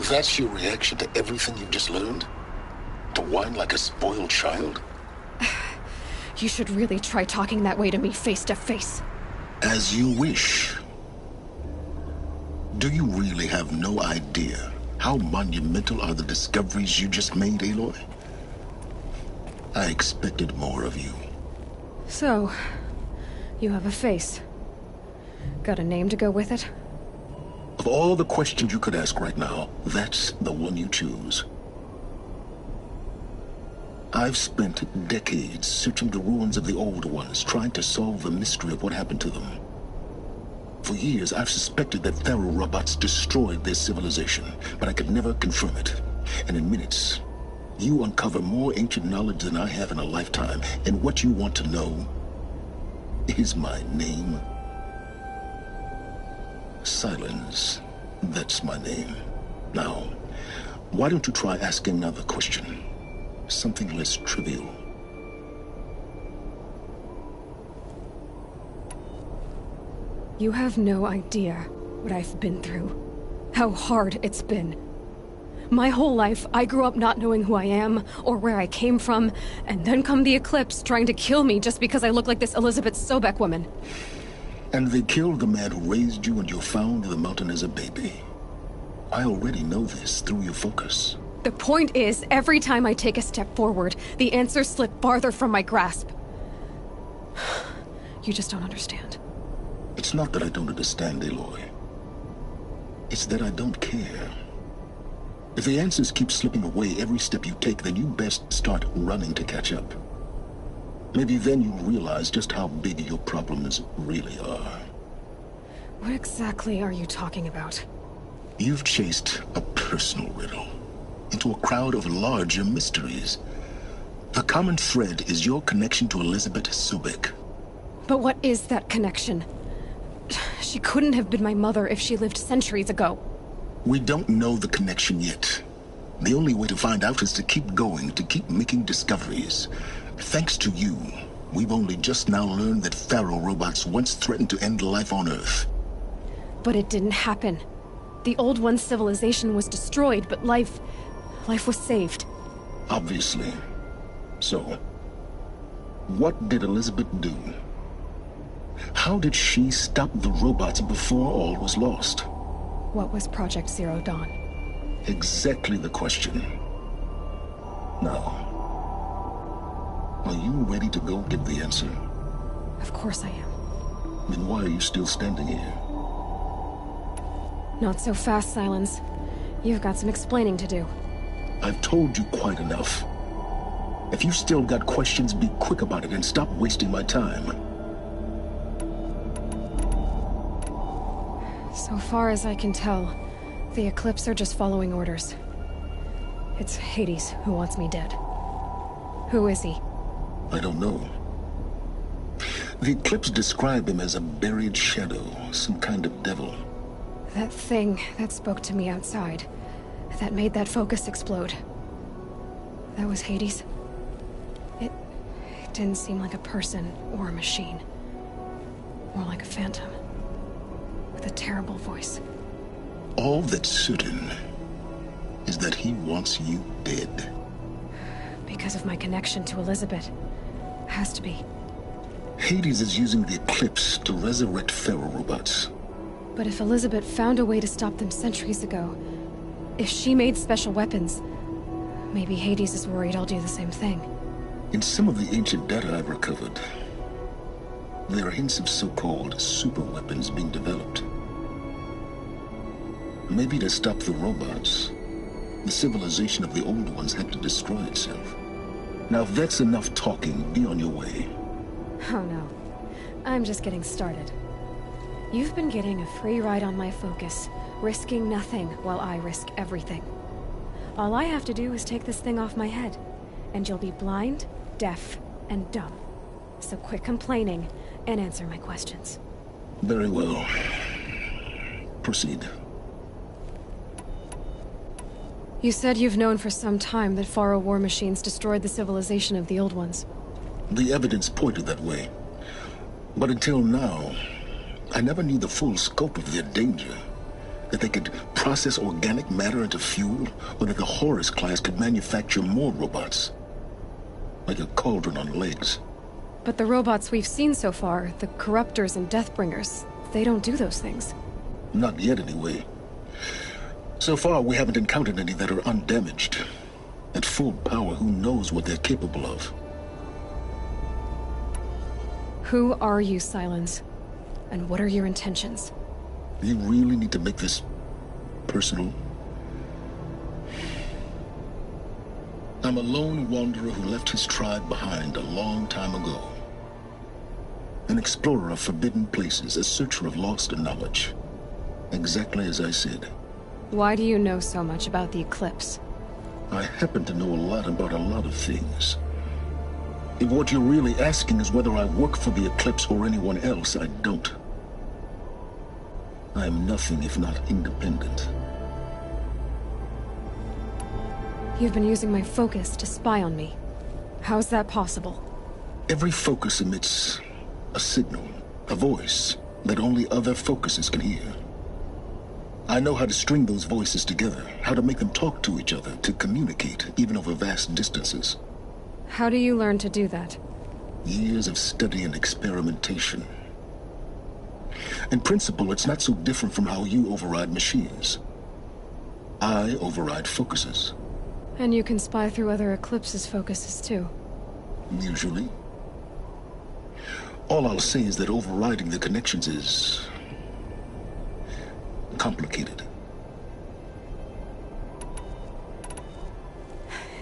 That's your reaction to everything you've just learned? To whine like a spoiled child? You should really try talking that way to me face to face. As you wish. Do you really have no idea how monumental are the discoveries you just made, Aloy? I expected more of you. So, you have a face. Got a name to go with it? Of all the questions you could ask right now, that's the one you choose. I've spent decades searching the ruins of the old ones, trying to solve the mystery of what happened to them. For years, I've suspected that Pharaoh robots destroyed their civilization, but I could never confirm it. And in minutes, you uncover more ancient knowledge than I have in a lifetime, and what you want to know is my name. Silence. That's my name. Now, why don't you try asking another question? Something less trivial. You have no idea what I've been through. How hard it's been. My whole life, I grew up not knowing who I am, or where I came from, and then come the Eclipse trying to kill me just because I look like this Elizabeth Sobek woman. And they killed the man who raised you and you found in the mountain as a baby. I already know this through your focus. The point is, every time I take a step forward, the answers slip farther from my grasp. You just don't understand. It's not that I don't understand, Aloy. It's that I don't care. If the answers keep slipping away every step you take, then you best start running to catch up. Maybe then you'll realize just how big your problems really are. What exactly are you talking about? You've chased a personal riddle into a crowd of larger mysteries. The common thread is your connection to Elizabeth Sobek. But what is that connection? She couldn't have been my mother if she lived centuries ago. We don't know the connection yet. The only way to find out is to keep going, to keep making discoveries. Thanks to you, we've only just now learned that Pharaoh robots once threatened to end life on Earth. But it didn't happen. The Old One's civilization was destroyed, but life was saved. Obviously. So, what did Elizabeth do? How did she stop the robots before all was lost? What was Project Zero Dawn? Exactly the question. Now, are you ready to go get the answer? Of course I am. Then why are you still standing here? Not so fast, Silence. You've got some explaining to do. I've told you quite enough. If you've still got questions, be quick about it and stop wasting my time. So far as I can tell, the Eclipse are just following orders. It's Hades who wants me dead. Who is he? I don't know. The Eclipse describe him as a buried shadow, some kind of devil. That thing that spoke to me outside, that made that focus explode. That was Hades. It didn't seem like a person or a machine. More like a phantom. With a terrible voice. All that's certain is that he wants you dead. Because of my connection to Elizabeth. Has to be. Hades is using the Eclipse to resurrect Pharaoh robots. But if Elizabeth found a way to stop them centuries ago, if she made special weapons, maybe Hades is worried I'll do the same thing. In some of the ancient data I've recovered, there are hints of so-called super weapons being developed. Maybe to stop the robots, the civilization of the old ones had to destroy itself. Now, if that's enough talking, be on your way. Oh no. I'm just getting started. You've been getting a free ride on my focus, risking nothing while I risk everything. All I have to do is take this thing off my head, and you'll be blind, deaf, and dumb. So quit complaining, and answer my questions. Very well. Proceed. You said you've known for some time that Faro war machines destroyed the civilization of the old ones. The evidence pointed that way. But until now, I never knew the full scope of their danger. That they could process organic matter into fuel, or that the Horus class could manufacture more robots. Like a cauldron on legs. But the robots we've seen so far, the Corruptors and Deathbringers, they don't do those things. Not yet, anyway. So far, we haven't encountered any that are undamaged. At full power, who knows what they're capable of? Who are you, Silence? And what are your intentions? You really need to make this personal? I'm a lone wanderer who left his tribe behind a long time ago. An explorer of forbidden places, a searcher of lost knowledge. Exactly as I said. Why do you know so much about the Eclipse? I happen to know a lot about a lot of things. If what you're really asking is whether I work for the Eclipse or anyone else, I don't. I am nothing if not independent. You've been using my focus to spy on me. How's that possible? Every focus emits a signal, a voice, that only other focuses can hear. I know how to string those voices together, how to make them talk to each other, to communicate, even over vast distances. How do you learn to do that? Years of study and experimentation. In principle, it's not so different from how you override machines. I override focuses. And you can spy through other Eclipse's focuses too. Usually. All I'll say is that overriding the connections is complicated.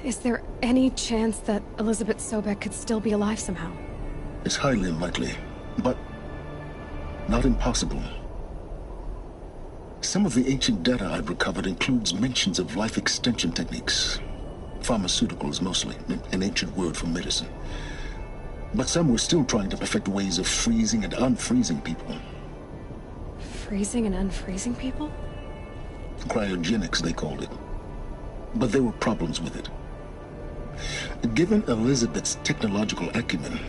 Is there any chance that Elizabeth Sobek could still be alive somehow? It's highly unlikely, but not impossible. Some of the ancient data I've recovered includes mentions of life extension techniques. Pharmaceuticals, mostly, an ancient word for medicine. But some were still trying to perfect ways of freezing and unfreezing people. Freezing and unfreezing people? Cryogenics, they called it. But there were problems with it. Given Elizabeth's technological acumen,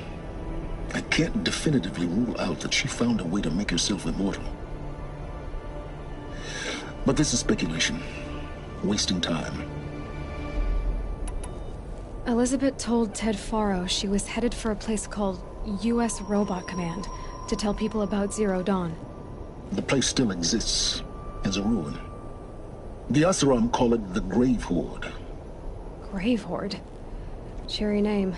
I can't definitively rule out that she found a way to make herself immortal. But this is speculation. Wasting time. Elizabeth told Ted Faro she was headed for a place called US Robot Command to tell people about Zero Dawn. The place still exists as a ruin. The SDRAM call it the Grave Horde. Grave Horde? Cheery name.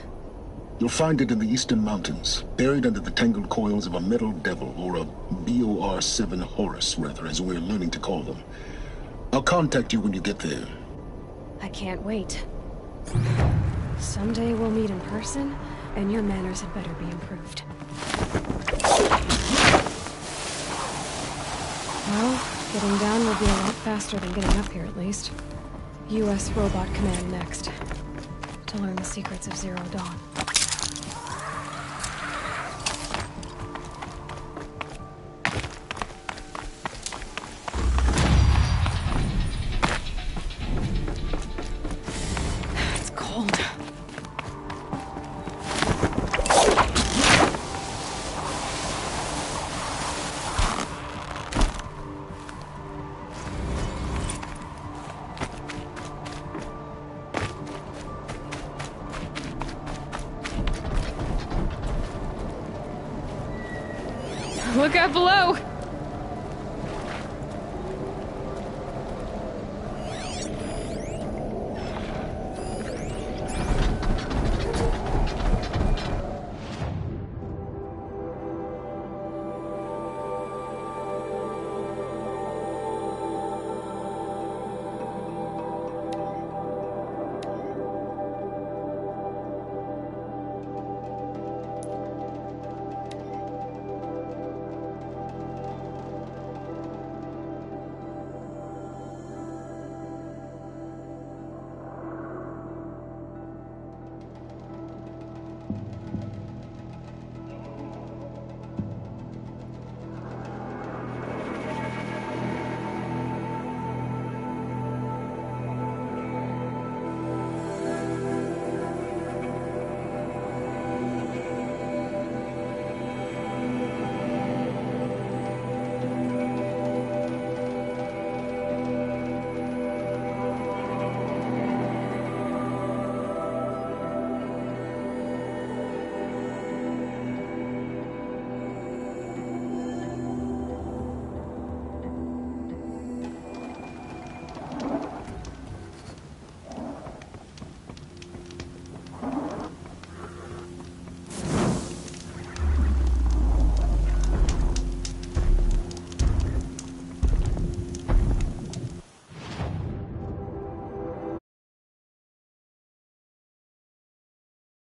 You'll find it in the Eastern Mountains, buried under the tangled coils of a metal devil, or a BOR-7 Horus, rather, as we're learning to call them. I'll contact you when you get there. I can't wait. Someday we'll meet in person, and your manners had better be improved. Well, getting down will be a lot faster than getting up here, at least. US Robot Command next. To learn the secrets of Zero Dawn. It's cold. Look out below!